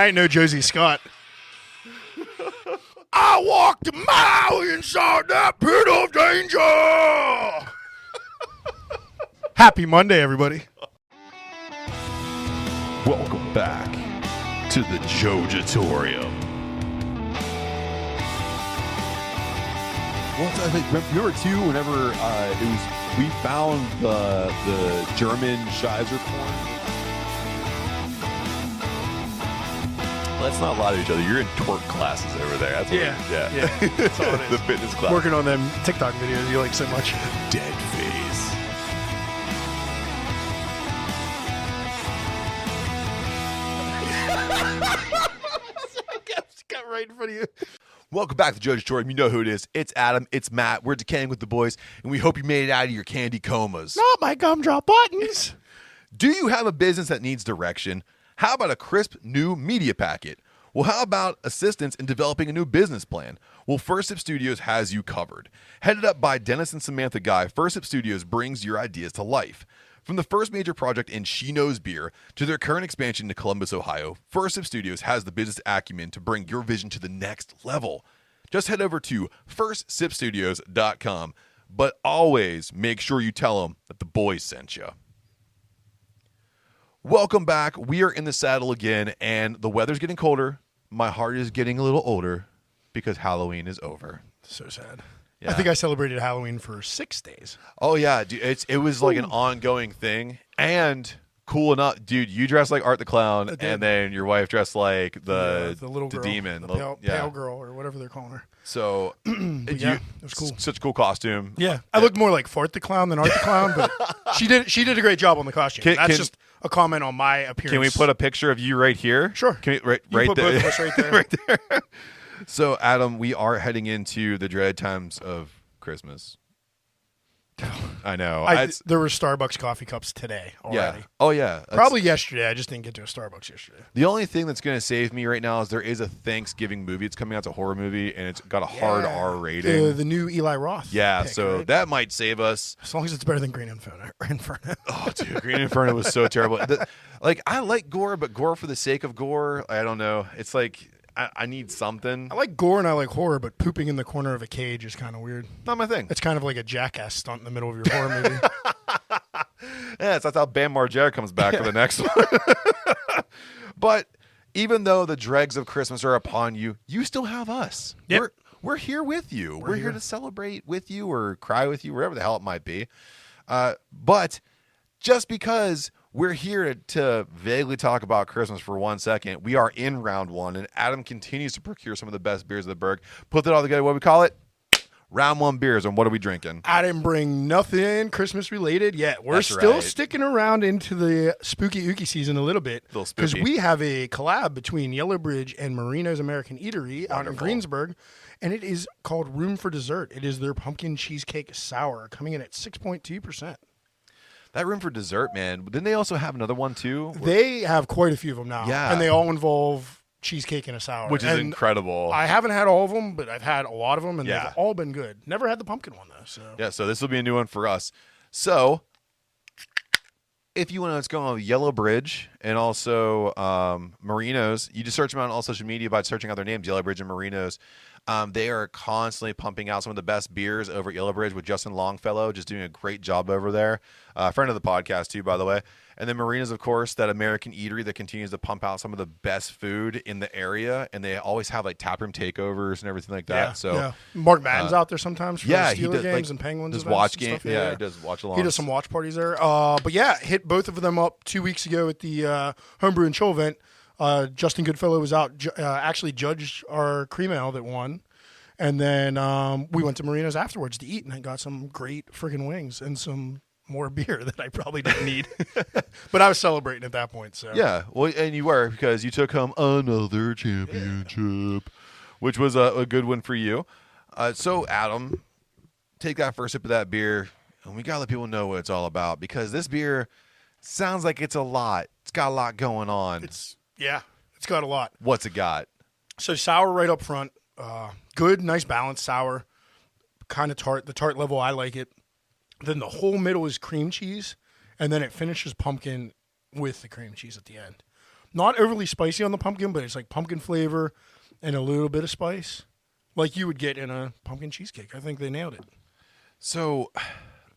I ain't no Josie Scott. I walked a mile inside that pit of danger. Happy Monday, everybody. Welcome back to the Jojitorium. Once I think, remember too, whenever we found the German Scheiser corn. Let's not lie to each other. You're in twerk classes over there. That's what yeah. That's all it is. The fitness class. Working on them TikTok videos you like so much. Dead face. Got right in front of you. Welcome back to Jojitorium. You know who it is. It's Adam. It's Matt. We're decaying with the boys, and we hope you made it out of your candy comas. Not my gumdrop buttons. Do you have a business that needs direction? How about a crisp new media packet? Well, how about assistance in developing a new business plan? Well, First Sip Studios has you covered. Headed up by Dennis and Samantha Guy, First Sip Studios brings your ideas to life. From the first major project in She Knows Beer to their current expansion to Columbus, Ohio, First Sip Studios has the business acumen to bring your vision to the next level. Just head over to firstsipstudios.com, but always make sure you tell them that the boys sent you. Welcome back. We are in the saddle again, and the weather's getting colder. My heart is getting a little older because Halloween is over. So sad. Yeah. I think I celebrated Halloween for 6 days. Oh, yeah. Dude, it was like an ongoing thing. And cool enough, dude, you dressed like Art the Clown, and then your wife dressed like the little girl, demon. The pale girl, or whatever they're calling her. So, it was cool. Such a cool costume. Yeah. I looked more like Fart the Clown than Art the Clown, but she did a great job on the costume. That's just a comment on my appearance. Can we put a picture of you right here? Sure. Can we, right put there. Both of us right there. Right there. So, Adam, we are heading into the dread times of Christmas. I know. There were Starbucks coffee cups today already. Yeah. Oh, yeah. Probably yesterday. I just didn't get to a Starbucks yesterday. The only thing that's going to save me right now is there is a Thanksgiving movie. It's coming out. It's a horror movie, and it's got a hard R rating. The new Eli Roth. Yeah, pick, so right? that might save us. As long as it's better than Green Inferno. Oh, dude, Green Inferno was so terrible. I like gore, but gore for the sake of gore, I don't know. It's like I need something. I like gore and I like horror, but pooping in the corner of a cage is kind of weird. Not my thing. It's kind of like a Jackass stunt in the middle of your horror movie. Yeah, that's how Bam Margera comes back for the next one. But even though the dregs of Christmas are upon you, you still have us. Yep. We're here with you. We're here to celebrate with you or cry with you, wherever the hell it might be. But just because we're here to vaguely talk about Christmas for 1 second, we are in round one, and Adam continues to procure some of the best beers of the Berg. Put that all together, what do we call it? Round one beers, and what are we drinking? I didn't bring nothing Christmas related yet. We're still sticking around into the spooky ooky season a little bit because we have a collab between Yellowbridge and Marino's American Eatery out in Greensburg, and it is called Room for Dessert. It is their pumpkin cheesecake sour coming in at 6.2%. That Room for Dessert, man. Didn't they also have another one too? They have quite a few of them now. Yeah. And they all involve cheesecake and a sour. Which is incredible. I haven't had all of them, but I've had a lot of them, and Yeah. they've all been good. Never had the pumpkin one, though. So Yeah, so this will be a new one for us. So, if you want to know what's going on with Yellowbridge and also Marinos, you just search them out on all social media by searching out their names, Yellowbridge and Marinos. They are constantly pumping out some of the best beers over at Yellowbridge with Justin Longfellow, just doing a great job over there. A friend of the podcast, too, by the way. And then Marinos, of course, that American eatery that continues to pump out some of the best food in the area. And they always have like taproom takeovers and everything like that. So Mark Madden's out there sometimes for Steeler he does, games and Penguins. Does events watch and games. stuff. Yeah, he does watch along. He does some watch parties there. But yeah, hit both of them up 2 weeks ago at the Homebrew and Chill event. Justin Goodfellow was out, actually judged our cream ale that won. And then we went to Marino's afterwards to eat, and I got some great friggin' wings and some more beer that I probably didn't need. But I was celebrating at that point. So yeah, well, and you were, because you took home another championship, which was a good one for you. So, Adam, take that first sip of that beer, and we got to let people know what it's all about, because this beer sounds like it's a lot. It's got a lot going on. It's got a lot. What's it got? So sour right up front. Good, nice balanced sour, kind of tart. The tart level, I like it. Then the whole middle is cream cheese, and then it finishes pumpkin with the cream cheese at the end. Not overly spicy on the pumpkin, but it's like pumpkin flavor and a little bit of spice, like you would get in a pumpkin cheesecake. I think they nailed it. So,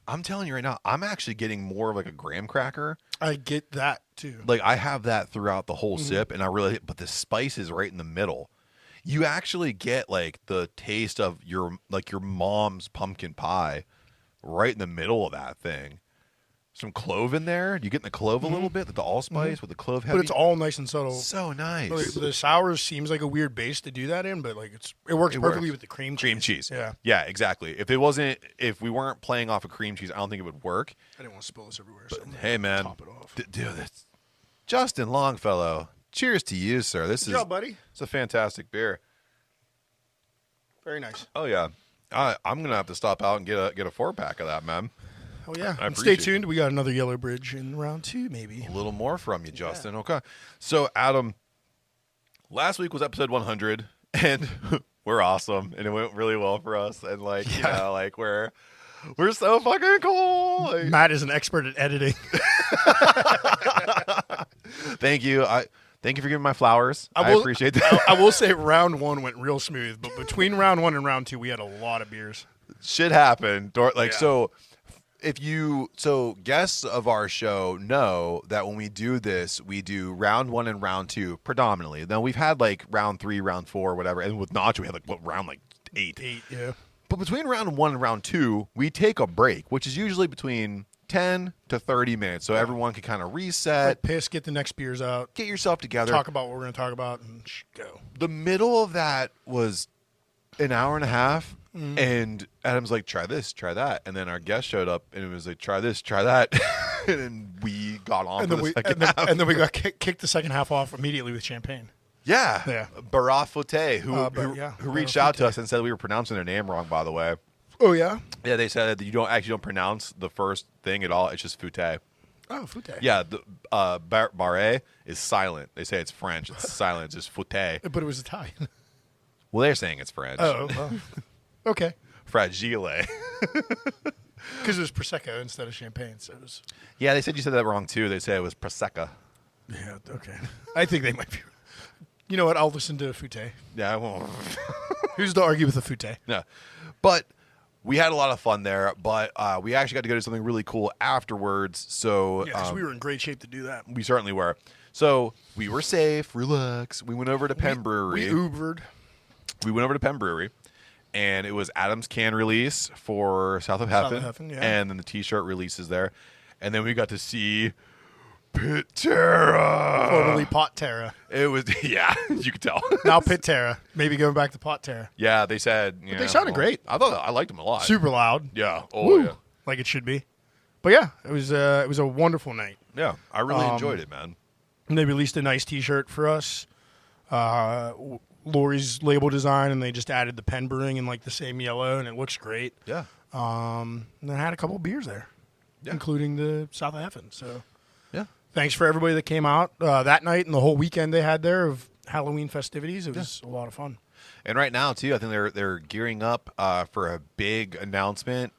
I'm telling you right now, I'm actually getting more of like a graham cracker. I get that too. Like I have that throughout the whole sip, and but the spice is right in the middle. You actually get like the taste of your mom's pumpkin pie right in the middle of that thing. Some clove in there. You get in the clove a little bit, the allspice with the clove heavy. But it's all nice and subtle. So nice. Like, the sour seems like a weird base to do that in, but like it works perfectly with the cream cheese. Cream cheese. Yeah. Yeah, exactly. If we weren't playing off of cream cheese, I don't think it would work. I didn't want to spill this everywhere. But So hey, man. top it off. Dude, that's Justin Longfellow. Cheers to you, sir. This Good job, buddy. It's a fantastic beer. Very nice. Oh yeah. I'm gonna have to stop out and get a 4-pack of that, man. Oh yeah. I And stay appreciate tuned. We got another Yellowbridge in round 2, maybe. A little more from you, Justin. Okay. So, Adam, last week was episode 100, and we're awesome, and it went really well for us. And like, you know, like we're so fucking cool. Like, Matt is an expert at editing. Thank you. Thank you for giving my flowers. I appreciate that. I will say round 1 went real smooth, but between round 1 and round 2, we had a lot of beers. Shit happened. So guests of our show know that when we do this, we do round 1 and round 2 predominantly. Then we've had like round 3, round 4, whatever. And with Nacho, we had round 8. 8, yeah. But between round 1 and round 2, we take a break, which is usually between 10 to 30 minutes. So everyone can kind of reset. Like piss, get the next beers out. Get yourself together. Talk about what we're going to talk about and go. The middle of that was an hour and a half. And Adam's like, try this, try that. And then our guest showed up and it was like, try this, try that. And then we got on for the second half. And then we got kicked the second half off immediately with champagne. Yeah. Barafute, who reached out to us and said we were pronouncing their name wrong, by the way. Oh, yeah? Yeah, they said that you don't pronounce the first thing at all. It's just fute. Oh, fute. Yeah, the barre is silent. They say it's French. It's silent. It's just fute. But it was Italian. Well, they're saying it's French. Oh, well. Okay. Fragile. Because it was Prosecco instead of champagne. So it was... Yeah, they said you said that wrong, too. They said it was Prosecco. Yeah, okay. I think they might be... You know what? I'll listen to fute. Yeah, I won't. Who's to argue with a fute? No. But we had a lot of fun there, but we actually got to go to something really cool afterwards. So Yeah, because we were in great shape to do that. We certainly were. So we were safe, relax. We went over to Penn Brewery. We Ubered. We went over to Penn Brewery, and it was Adam's can release for South of Heaven, yeah. And then the T-shirt releases there. And then we got to see Pit Terra. Formerly Pot Terra. It was, yeah, you could tell. Now Pit Terra. Maybe going back to Pot Terra. Yeah, they said. They sounded great. I liked them a lot. Super loud. Yeah. Oh, Woo. yeah. Like it should be. But yeah, it was a wonderful night. Yeah, I really enjoyed it, man. And they released a nice T-shirt for us. Lori's label design, and they just added the Penn Brewing in like the same yellow, and it looks great. Yeah. And I had a couple beers there, including the South of Heaven. So yeah, thanks for everybody that came out that night and the whole weekend they had there of Halloween festivities. It was a lot of fun. And right now too, I think they're gearing up for a big announcement.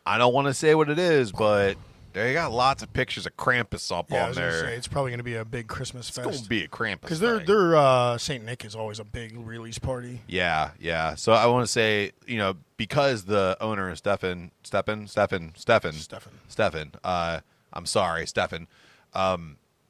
I don't want to say what it is, but they got lots of pictures of Krampus up I on was gonna there. say, it's probably going to be a big Christmas It's fest. going to be a Krampus because thing. their Saint Nick is always a big release party. Yeah. So I want to say, because the owner is Stefan. I'm sorry, Stefan.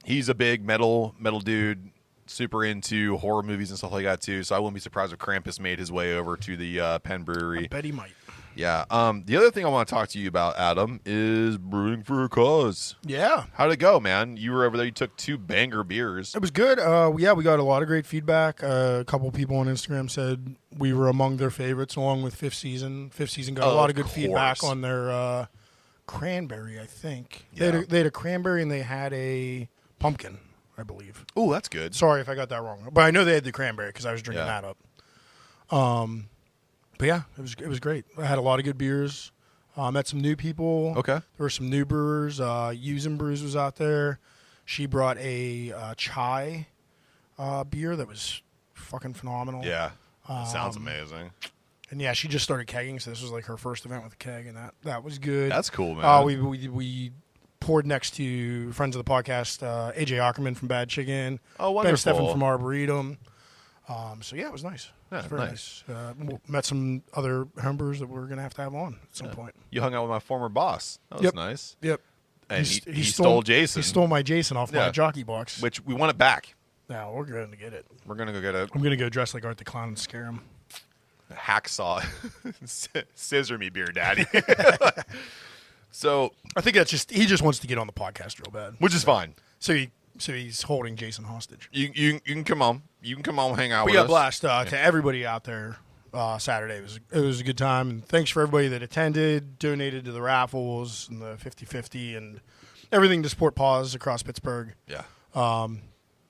He's a big metal dude, super into horror movies and stuff like that too. So I wouldn't be surprised if Krampus made his way over to the Penn Brewery. I bet he might. Yeah. The other thing I want to talk to you about, Adam, is Brewing for a Cause. Yeah. How'd it go, man? You were over there. You took 2 banger beers. It was good. We got a lot of great feedback. A couple people on Instagram said we were among their favorites, along with Fifth Season. Fifth Season got a lot of good feedback on their cranberry, I think. Yeah. They had a cranberry and they had a pumpkin, I believe. Oh, that's good. Sorry if I got that wrong. But I know they had the cranberry because I was drinking that up. But yeah, it was great. I had a lot of good beers. Met some new people. Okay. There were some new brewers. Yuzen Brews was out there. She brought a chai beer that was fucking phenomenal. Yeah. Sounds amazing. And yeah, she just started kegging, so this was like her first event with a keg, and that was good. That's cool, man. We poured next to friends of the podcast, AJ Ackerman from Bad Chicken. Oh, Ben wonderful. Steffen from Arboretum. So yeah, it was nice. Yeah, It was very nice. Met some other homebrewers that we're gonna have to have on at some point. You hung out with my former boss. That was nice. Yep. And he stole Jason. He stole my Jason off my jockey box. Which we want it back. Now we're going to get it. We're going to go get it. I'm going to go dress like Art the Clown and scare him. Hacksaw. Scissor me, beer daddy. So I think that's he just wants to get on the podcast real bad. Which is fine. So he's holding Jason hostage. You can come on. You can come on and hang out with us. We us. got blast to everybody out there. Saturday it was a good time, and thanks for everybody that attended, donated to the raffles and the 50-50 and everything to support Paws across Pittsburgh. Yeah.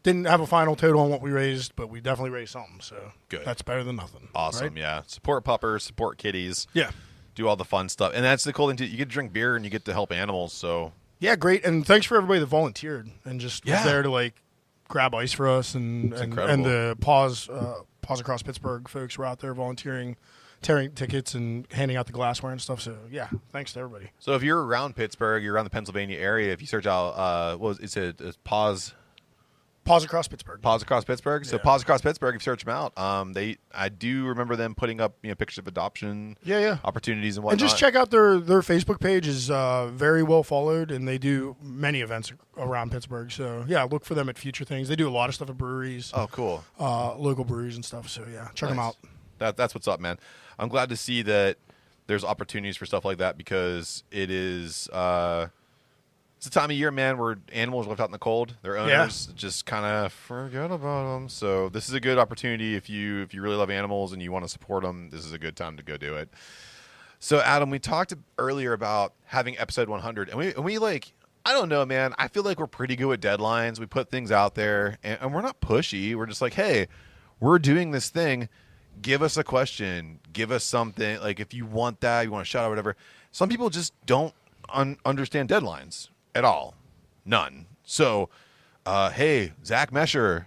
Didn't have a final total on what we raised, but we definitely raised something, so good. That's better than nothing. Awesome, right? Yeah. Support puppers, support kitties. Yeah. Do all the fun stuff. And that's the cool thing, too. You get to drink beer and you get to help animals, so. Yeah, great. And thanks for everybody that volunteered and just was there to, grab ice for us. And the Paws Across Pittsburgh folks were out there volunteering, tearing tickets and handing out the glassware and stuff. So, yeah, thanks to everybody. So if you're around Pittsburgh, you're around the Pennsylvania area, if you search out, it's Paws Across Pittsburgh. Paws Across Pittsburgh. So Paws Across Pittsburgh, if you search them out, I do remember them putting up pictures of adoption opportunities and whatnot. And just check out their Facebook page is very well followed, and they do many events around Pittsburgh. So, yeah, look for them at future things. They do a lot of stuff at breweries. Oh, cool. Local breweries and stuff. So, yeah, check them out. That's what's up, man. I'm glad to see that there's opportunities for stuff like that because it is it's a time of year, man, where animals are left out in the cold. Their owners just kind of forget about them. So this is a good opportunity if you really love animals and you want to support them. This is a good time to go do it. So Adam, we talked earlier about having episode 100, and we I don't know, man. I feel like we're pretty good with deadlines. We put things out there, and we're not pushy. We're just like, hey, we're doing this thing. Give us a question. Give us something. Like if you want that, you want a shout out, whatever. Some people just don't understand deadlines at all. None. So, hey, Zach Mesher,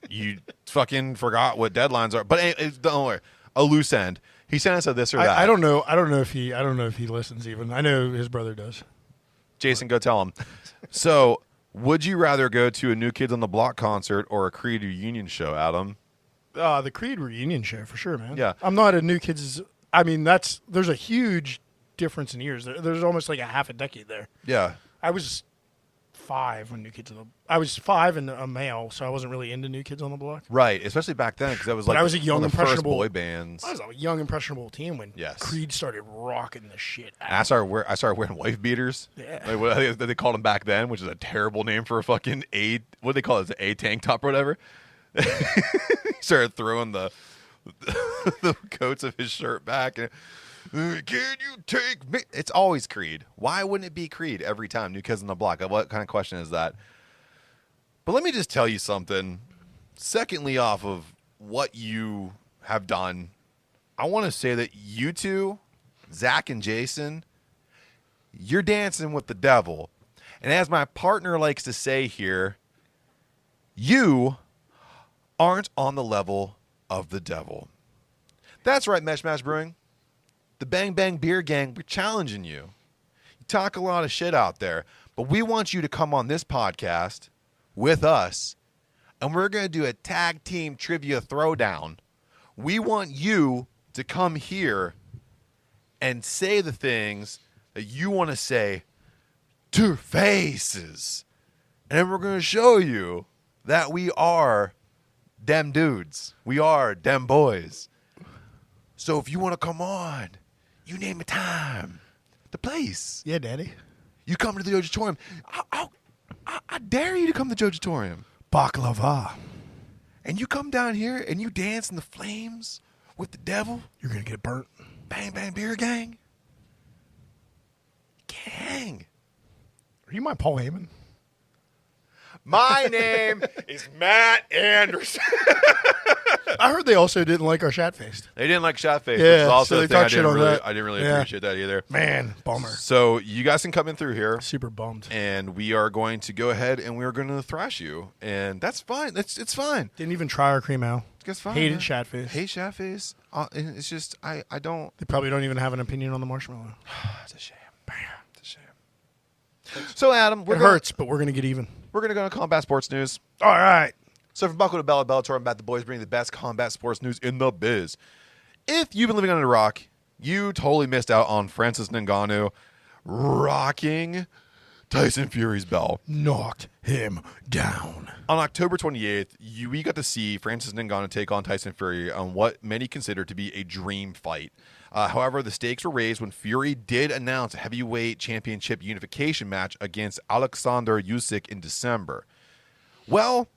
you fucking forgot what deadlines are. But don't worry. A loose end. He sent us a this or that. I don't know if he listens even. I know his brother does. Jason, go tell him. So, would you rather go to a New Kids on the Block concert or a Creed reunion show, Adam? The Creed reunion show for sure, man. Yeah. I'm not a New Kids. I mean, there's a huge difference in years. There's almost like a half a decade there. Yeah. I was 5 when New Kids on the. I was 5 and a male, so I wasn't really into New Kids on the Block. Right, especially back then because that was I was a young one of the impressionable first boy bands. I was a young impressionable teen when Creed started rocking the shit out. I started wearing wife beaters. Yeah. Like what they called them back then, which is a terrible name for a fucking what do they call it? A tank top or whatever. He started throwing the coats of his shirt back and. Can you take me? It's always Creed. Why wouldn't it be Creed every time? New Kids on the Block. What kind of question is that? But let me just tell you something. Secondly, off of what you have done, I want to say that you two, Zach and Jason, you're dancing with the devil. And as my partner likes to say here, you aren't on the level of the devil. That's right, Mesh Mash Brewing. The Bang Bang Beer Gang, we're challenging you. You talk a lot of shit out there, but we want you to come on this podcast with us, and we're going to do a tag team trivia throwdown. We want you to come here and say the things that you want to say to faces. And then we're going to show you that we are dem dudes. We are dem boys. So if you want to come on, you name a time, the place. Yeah, Daddy. You come to the Jojitorium. I dare you to come to the Jojitorium. Baklava. And you come down here and you dance in the flames with the devil. You're going to get burnt. Bang Bang Beer Gang. Can't hang. Are you my Paul Heyman? My name is Matt Anderson. I heard they also didn't like our Shat-Faced. They didn't like Shat-Faced, Yeah, which is also so they a thing talked shit on that. I didn't really Yeah. appreciate that either. Man, bummer. So you guys can come in through here. Super bummed. And we are going to go ahead and we are going to thrash you. And that's fine. It's fine. Didn't even try our cream ale. It's fine. Hated man. Shat-Faced. Hate Shat-Faced. It's just, I don't. They probably don't even have an opinion on the marshmallow. It's a shame. Bam. It's a shame. So, Adam, It hurts, but we're going to get even. We're going to go to combat sports news. All right. So, from Buckle to Bella, Bellator, and Bat the Boys bring the best combat sports news in the biz. If you've been living under a rock, you totally missed out on Francis Ngannou rocking Tyson Fury's bell. Knocked him down. On October 28th, we got to see Francis Ngannou take on Tyson Fury on what many consider to be a dream fight. However, the stakes were raised when Fury did announce a heavyweight championship unification match against Alexander Usyk in December. Well,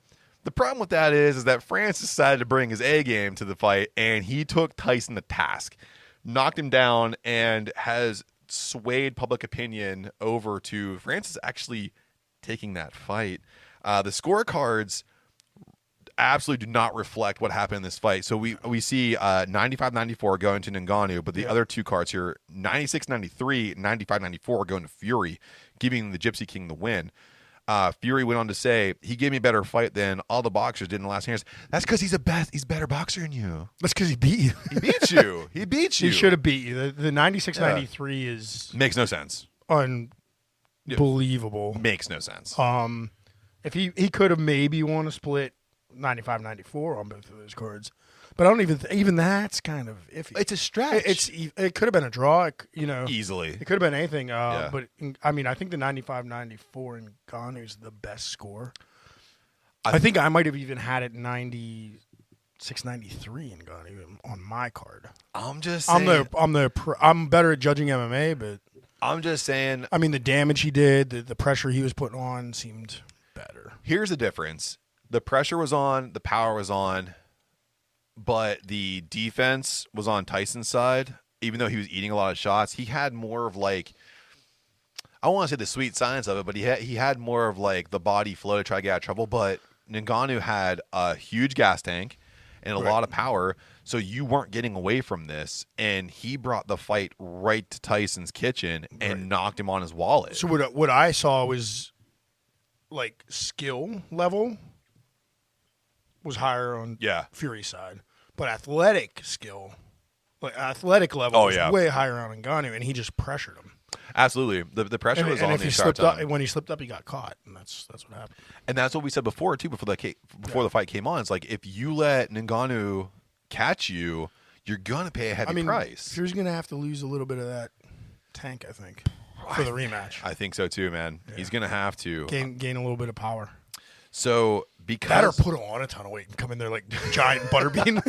the problem with that is that Francis decided to bring his A game to the fight, and he took Tyson to task, knocked him down, and has swayed public opinion over to Francis actually taking that fight. The scorecards absolutely do not reflect what happened in this fight. So we see 95-94 going to Ngannou, but the other two cards here, 96-93, 95-94 going to Fury, giving the Gypsy King the win. Fury went on to say, he gave me a better fight than all the boxers did in the last years. That's because he's a better boxer than you. That's because he beat you. He beat you. He beat you. He should have beat you. The 96-93 is makes no sense. Unbelievable. Makes no sense. If he could have maybe won a split 95-94 on both of those cards. But I don't even that's kind of iffy. It's a stretch. It could have been a draw, easily. It could have been anything. But I mean, I think the 95-94 in Ngannou's the best score. I think I might have even had it 96-93 in Ngannou on my card. I'm just saying. I'm better at judging MMA, but I'm just saying. I mean, the damage he did, the pressure he was putting on seemed better. Here's the difference: the pressure was on, the power was on. But the defense was on Tyson's side. Even though he was eating a lot of shots, he had more of like, I don't want to say the sweet science of it, but he had more of like the body flow to try to get out of trouble. But Ngannou had a huge gas tank and a lot of power, so you weren't getting away from this. And he brought the fight right to Tyson's kitchen and knocked him on his wallet. So what I saw was like skill level was higher on Fury's side. But athletic skill, athletic level was way higher on Ngannou, and he just pressured him. Absolutely, the pressure was on the entire time. When he slipped up, he got caught, and that's what happened. And that's what we said before too. Before the fight came on, it's like if you let Ngannou catch you, you're gonna pay a heavy price. Fury's gonna have to lose a little bit of that tank, I think, for the rematch. I think so too, man. Yeah. He's gonna have to gain a little bit of power. So because that or put on a ton of weight and come in there like giant butterbean.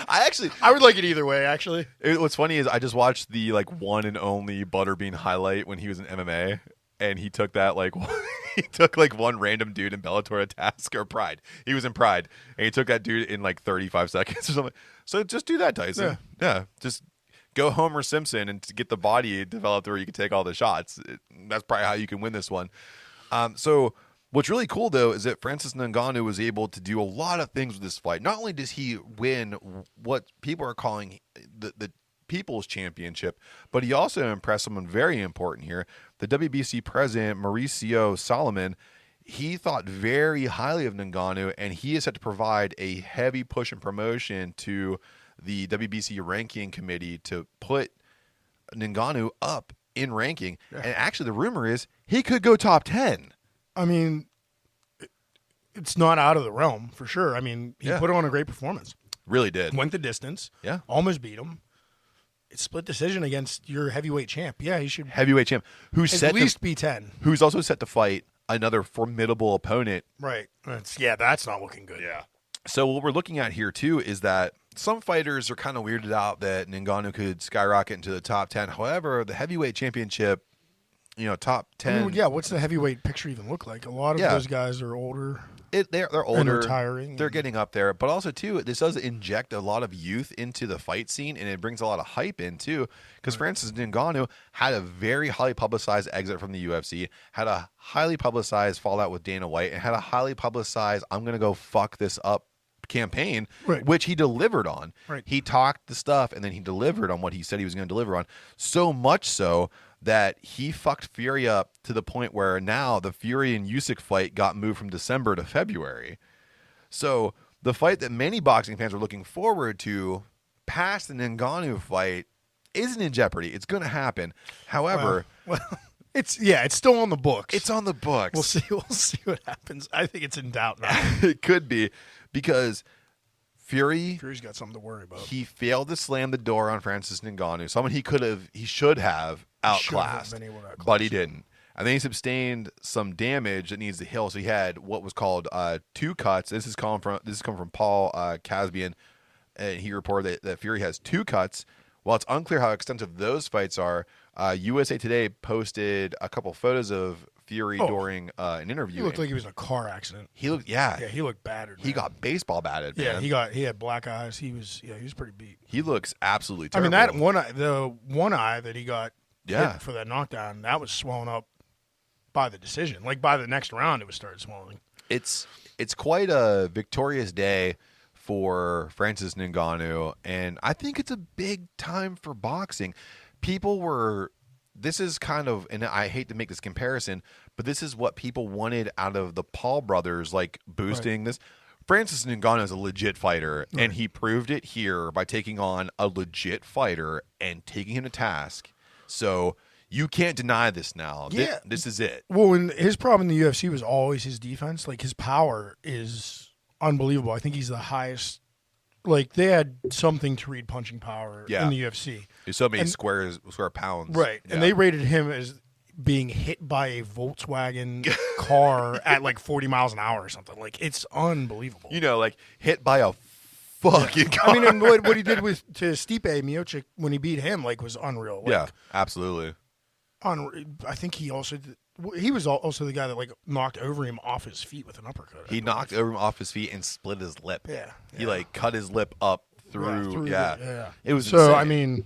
I would like it either way. Actually, what's funny is I just watched the one and only Butterbean highlight when he was in MMA, and he took that he took one random dude in Bellator to task or Pride. He was in Pride, and he took that dude in 35 seconds or something. So just do that, Tyson. Yeah, just go Homer Simpson and get the body developed where you can take all the shots. That's probably how you can win this one. So. What's really cool, though, is that Francis Ngannou was able to do a lot of things with this fight. Not only does he win what people are calling the People's Championship, but he also impressed someone very important here. The WBC president, Mauricio Solomon, he thought very highly of Ngannou, and he is set to provide a heavy push and promotion to the WBC ranking committee to put Ngannou up in ranking. Yeah. And actually, the rumor is he could go top 10. I mean, it's not out of the realm for sure. I mean, he put on a great performance. Really did. Went the distance. Yeah. Almost beat him. It's split decision against your heavyweight champ. Yeah, he should. Heavyweight champ. Who's at set least be 10. Who's also set to fight another formidable opponent. Right. That's not looking good. Yeah. So what we're looking at here, too, is that some fighters are kind of weirded out that Ngannou could skyrocket into the top 10. However, the heavyweight championship, top 10. I mean, what's the heavyweight picture even look like? A lot of those guys are older. They're older. And retiring. They're getting up there. But also, too, this does inject a lot of youth into the fight scene, and it brings a lot of hype in, too. Because Francis Ngannou had a very highly publicized exit from the UFC, had a highly publicized fallout with Dana White, and had a highly publicized, I'm going to go fuck this up campaign, which he delivered on. Right. He talked the stuff, and then he delivered on what he said he was going to deliver on. So much so that he fucked Fury up to the point where now the Fury and Usyk fight got moved from December to February. So the fight that many boxing fans are looking forward to past the Ngannou fight isn't in jeopardy. It's going to happen. However, It's still on the books. It's on the books. We'll see what happens. I think it's in doubt now. It could be because Fury's got something to worry about. He failed to slam the door on Francis Ngannou, someone he should have outclassed, but he didn't. And then he sustained some damage that needs to heal. So he had what was called 2 cuts. This is coming from Paul Casbian, and he reported that Fury has 2 cuts. While it's unclear how extensive those fights are, USA Today posted a couple photos of Fury during an interview. He looked like he was in a car accident. He looked, he looked battered. He got baseball batted. Man. He had black eyes. He was pretty beat. He looks absolutely terrible. I mean, that one eye, the one eye that he got hit for that knockdown, that was swollen up by the decision. Like by the next round, it started swelling. It's quite a victorious day for Francis Ngannou, and I think it's a big time for boxing. This is kind of, and I hate to make this comparison, but this is what people wanted out of the Paul brothers, like boosting this. Francis Ngannou is a legit fighter, and he proved it here by taking on a legit fighter and taking him to task. So you can't deny this now. Yeah. This is it. Well, and his problem in the UFC was always his defense. Like, his power is unbelievable. I think he's the highest. Like, they had something to read punching power in the UFC. There's so many square pounds. Right. Yeah. And they rated him as being hit by a Volkswagen car at like 40 miles an hour or something. Like, it's unbelievable. Like hit by a fucking car. I mean, and what he did to Stipe Miocic when he beat him, like, was unreal. Like, yeah, absolutely. I think he was also the guy that like knocked over him off his feet with an uppercut. He knocked over him off his feet and split his lip. Yeah. He like cut his lip up through. Yeah. It was so insane. I mean,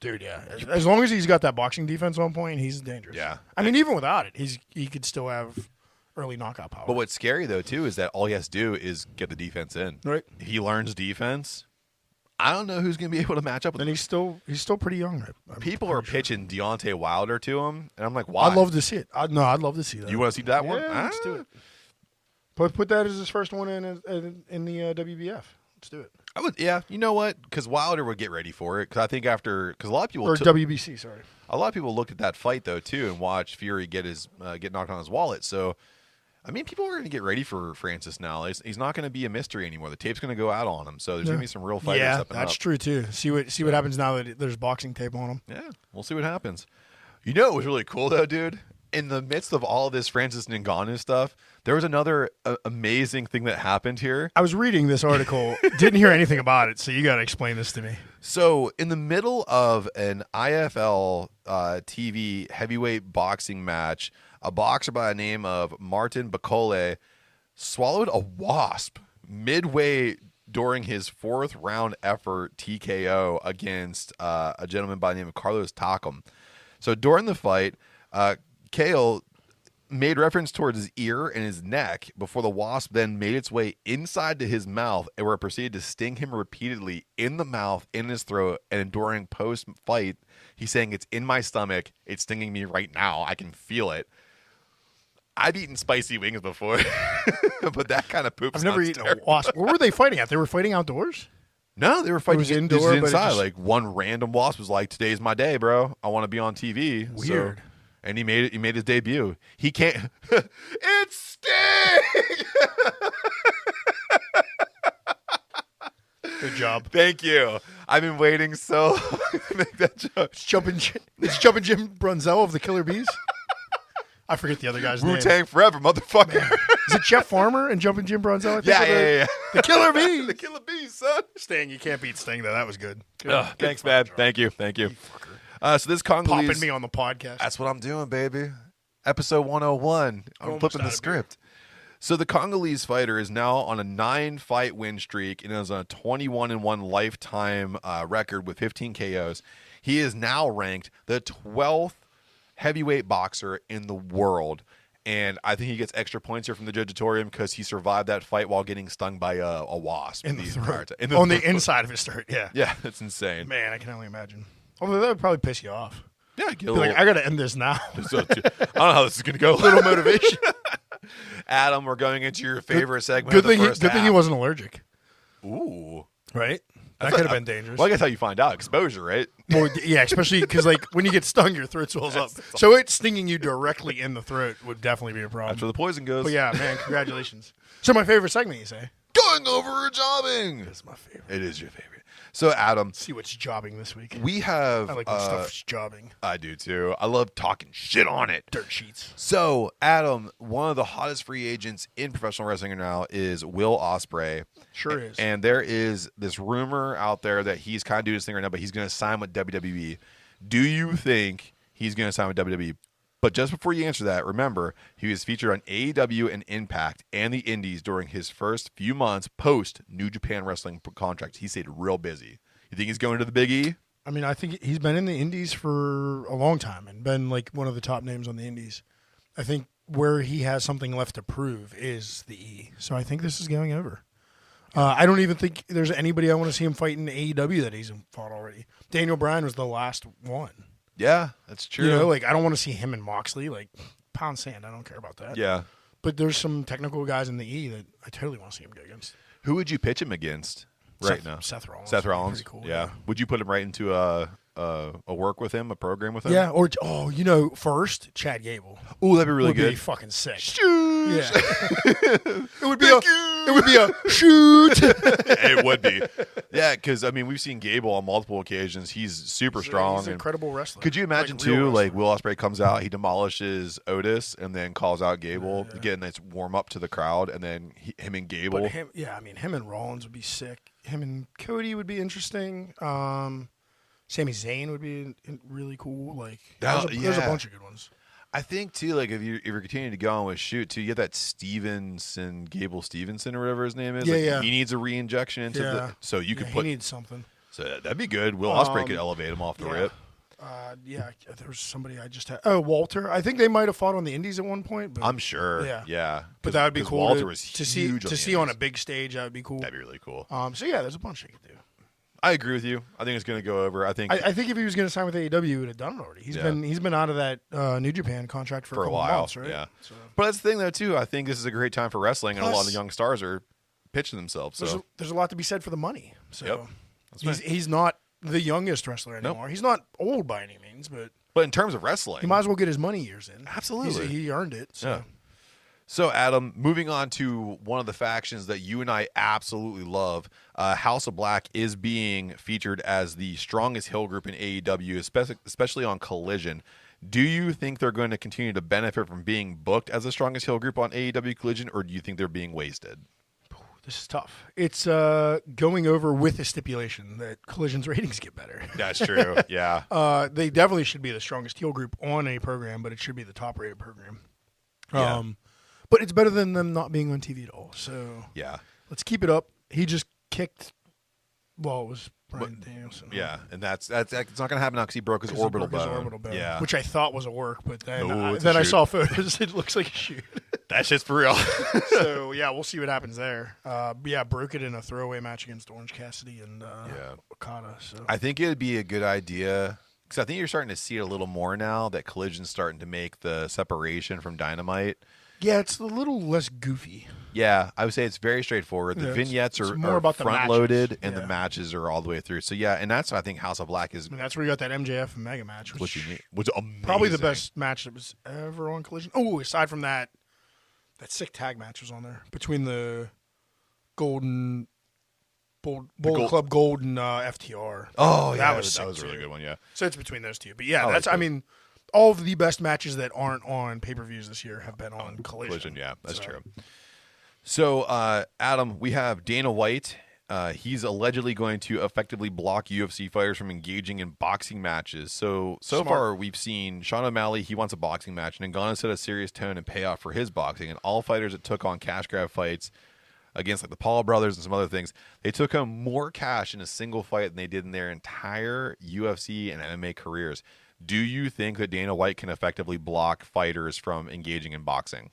dude, yeah. As long as he's got that boxing defense on point, he's dangerous. Yeah. I mean, even without it, he could still have early knockout power. But what's scary though too is that all he has to do is get the defense in. Right. If he learns defense, I don't know who's going to be able to match up with him. And he's still pretty young. People are pitching Deontay Wilder to him, and I'm like, why? I'd love to see it. I'd love to see that. You want to see that one? Let's do it. Put that as his first one in the WBF. Let's do it. I would, yeah. You know what? Because Wilder would get ready for it. Because I think because a lot of people WBC, sorry. A lot of people looked at that fight though too and watched Fury get knocked on his wallet. So, I mean, people are going to get ready for Francis now. He's not going to be a mystery anymore. The tape's going to go out on him. So there's going to be some real fighters up and up. That's true too. See what happens now that there's boxing tape on him. Yeah, we'll see what happens. You know what was really cool though, dude? In the midst of all of this Francis Ngannou stuff, there was another amazing thing that happened here. I was reading this article, didn't hear anything about it, so you got to explain this to me. So, in the middle of an IFL TV heavyweight boxing match, a boxer by the name of Martin Bakole swallowed a wasp midway during his 4th round effort TKO against a gentleman by the name of Carlos Takam. So, during the fight, Kale made reference towards his ear and his neck before the wasp then made its way inside to his mouth, and where it proceeded to sting him repeatedly in the mouth, in his throat, and during post-fight, he's saying, "It's in my stomach. It's stinging me right now. I can feel it." I've eaten spicy wings before, but that kind of poop. I've never eaten a wasp. Where were they fighting at? They were fighting outdoors? No, they were fighting indoor, inside. Like one random wasp was like, "Today's my day, bro. I want to be on TV." Weird. So, and he made it. He made his debut. He can't. It's Sting. Good job. Thank you. I've been waiting so long to make that joke. It's jumping Jim Brunzell of the Killer Bees. I forget the other guy's name. Wu-Tang forever, motherfucker. Man. Is it Jeff Farmer and Jumping Jim Brunzell? I think Yeah. The Killer Bees. The Killer Bees, son. Sting, you can't beat Sting though. That was good. Thanks, man. Thank you. So this Congolese popping me on the podcast. That's what I'm doing, baby. Episode 101. I'm flipping the script. So the Congolese fighter is now on a 9-fight win streak and is on a 21-1 lifetime record with 15 KOs. He is now ranked the 12th heavyweight boxer in the world. And I think he gets extra points here from the Jojitorium because he survived that fight while getting stung by a wasp. In the throat. On the inside of his throat, yeah. Yeah, it's insane. Man, I can only imagine. Although that would probably piss you off. Yeah, I got to end this now. I don't know how this is going to go. A little motivation. Adam, we're going into your favorite segment. Good thing he wasn't allergic. Ooh. Right? That could have been dangerous. Well, I guess how you find out exposure, right? Well, yeah, especially because like when you get stung, your throat swells up. So it stinging you directly in the throat would definitely be a problem. That's where the poison goes. But yeah, man, congratulations. So my favorite segment, you say? Going over jobbing. That's my favorite. It is your favorite. So, Adam. Let's see what's jobbing this week. We have. I like when stuff's jobbing. I do too. I love talking shit on it. Dirt sheets. So, Adam, one of the hottest free agents in professional wrestling now is Will Ospreay. Sure is. And there is this rumor out there that he's kind of doing this thing right now, but he's going to sign with WWE. Do you think he's going to sign with WWE? But just before you answer that, remember, he was featured on AEW and Impact and the Indies during his first few months post New Japan Wrestling contract. He stayed real busy. You think he's going to the Big E? I mean, I think he's been in the Indies for a long time and been like one of the top names on the Indies. I think where he has something left to prove is the E. So I think this is going over. I don't even think there's anybody I want to see him fight in AEW that he's fought already. Daniel Bryan was the last one. Yeah, that's true. You know, like I don't want to see him and Moxley. Like pound sand. I don't care about that. Yeah. But there's some technical guys in the E that I totally want to see him go against. Who would you pitch him against now? Seth Rollins. Seth Rollins. Pretty cool. Yeah. Would you put him right into a work with him, a program with him? Yeah. Or first Chad Gable. Ooh, that'd be really would good. Be fucking sick. Shoot. Yeah. It would be a shoot. It would be. Yeah, because I mean we've seen Gable on multiple occasions. He's super strong. He's an incredible wrestler. Could you imagine like Will Ospreay comes out, he demolishes Otis, and then calls out Gable, get a nice warm up to the crowd, and then him and Gable. But him and Rollins would be sick. Him and Cody would be interesting. Sami Zayn would be really cool. Like there's a bunch of good ones. I think too, like if you're continuing to go on with shoot too, you get that Gable Stevenson or whatever his name is. Yeah. He needs a re-injection into so you could put. He needs something. So that'd be good. Will Ospreay could elevate him off the rip. There was somebody I just had. Oh, Walter. I think they might have fought on the Indies at one point. But I'm sure. Yeah. But that would be cool. Walter was to huge see on a big stage. That would be cool. That'd be really cool. So yeah, there's a bunch they could do. I agree with you. I think it's going to go over. I think if he was going to sign with AEW, he would have done it already. He's been out of that New Japan contract for a while, months, right? Yeah. So. But that's the thing, though, too. I think this is a great time for wrestling, and a lot of young stars are pitching themselves. So there's a lot to be said for the money. So yep. he's not the youngest wrestler anymore. Nope. He's not old by any means, but in terms of wrestling, he might as well get his money years in. Absolutely, he earned it. So. Yeah. So, Adam, moving on to one of the factions that you and I absolutely love, House of Black is being featured as the strongest heel group in AEW, especially on Collision. Do you think they're going to continue to benefit from being booked as the strongest heel group on AEW Collision, or do you think they're being wasted? This is tough. It's going over with a stipulation that Collision's ratings get better. That's true, yeah. They definitely should be the strongest heel group on a program, but it should be the top-rated program. Yeah. But it's better than them not being on TV at all. So yeah, let's keep it up. He just kicked. Well, it was Bryan Danielson. Yeah, and that's it's not going to happen now because he broke his orbital bone. Yeah, which I thought was a work, but then I saw photos. It looks like a shoot. That shit's for real. So yeah, we'll see what happens there. Broke it in a throwaway match against Orange Cassidy and Okada. So I think it'd be a good idea. Because I think you're starting to see it a little more now that Collision's starting to make the separation from Dynamite. Yeah, it's a little less goofy. Yeah, I would say it's very straightforward. The vignettes are more about front-loaded, and the matches are all the way through. So, yeah, and that's what I think House of Black is. And that's where you got that MJF and Mega match, which amazing. Probably the best match that was ever on Collision. Oh, aside from that sick tag match was on there between the Golden Club Gold and FTR. Oh, that was a really good one, yeah. So it's between those two. But, yeah, I mean, all of the best matches that aren't on pay-per-views this year have been on Collision. Yeah, that's true. So, Adam, we have Dana White. He's allegedly going to effectively block UFC fighters from engaging in boxing matches. So far, we've seen Sean O'Malley, he wants a boxing match, and Ngannou set a serious tone and payoff for his boxing. And all fighters that took on cash grab fights against like the Paul brothers and some other things, they took home more cash in a single fight than they did in their entire UFC and MMA careers. Do you think that Dana White can effectively block fighters from engaging in boxing?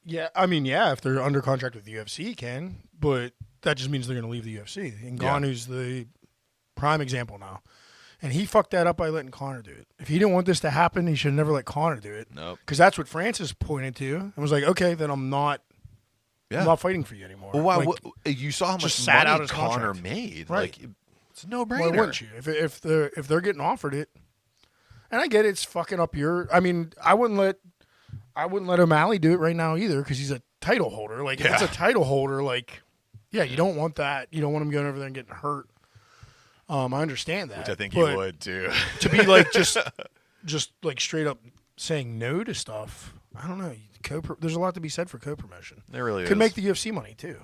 Yeah, I mean, if they're under contract with the UFC, he can, but that just means they're going to leave the UFC. And Ngannou's the prime example now. And he fucked that up by letting Conor do it. If he didn't want this to happen, he should have never let Conor do it. Nope. Because that's what Francis pointed to and was like, okay, then I'm not fighting for you anymore. Well, you saw how much money Conor made. Right. Like, It's a no Why brainer. wouldn't you? If they're getting offered it, and I get it's fucking up your. I mean, I wouldn't let O'Malley do it right now either because he's a title holder. Like if it's a title holder, like you don't want that. You don't want him going over there and getting hurt. I understand that. Which I think you would too. To be like just like straight up saying no to stuff. I don't know. There's a lot to be said for co-promotion. There really Could is. make the UFC money too.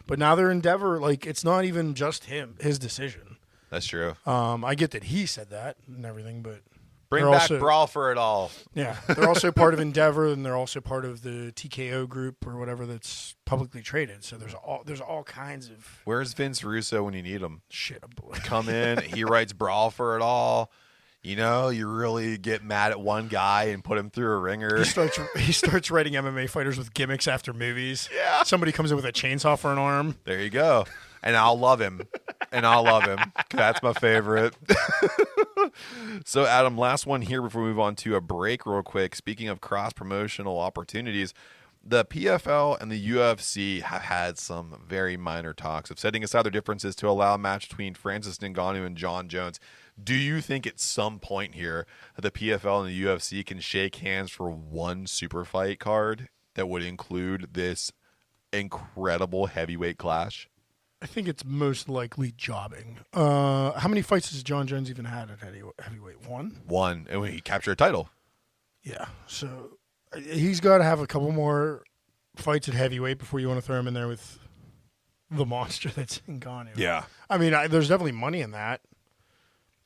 But now their endeavor, like it's not even just his decision. That's true. I get that he said that and everything, but Bring they're back also, Brawl for it all. Yeah, they're also part of Endeavor, and they're also part of the TKO group or whatever that's publicly traded. So there's all kinds of Where's Vince Russo when you need him? shit. Come in. He writes Brawl for it all. You know, you really get mad at one guy and put him through a ringer. He starts writing MMA fighters with gimmicks after movies. Yeah. Somebody comes in with a chainsaw for an arm. There you go. And I'll love him. That's my favorite. So, Adam, last one here before we move on to a break real quick. Speaking of cross-promotional opportunities, the PFL and the UFC have had some very minor talks of setting aside their differences to allow a match between Francis Ngannou and John Jones. Do you think at some point here that the PFL and the UFC can shake hands for one super fight card that would include this incredible heavyweight clash? I think it's most likely jobbing. How many fights has John Jones even had at heavyweight? One, and he captured a title. Yeah, so he's got to have a couple more fights at heavyweight before you want to throw him in there with the monster that's Ngannou. Yeah. I mean, there's definitely money in that.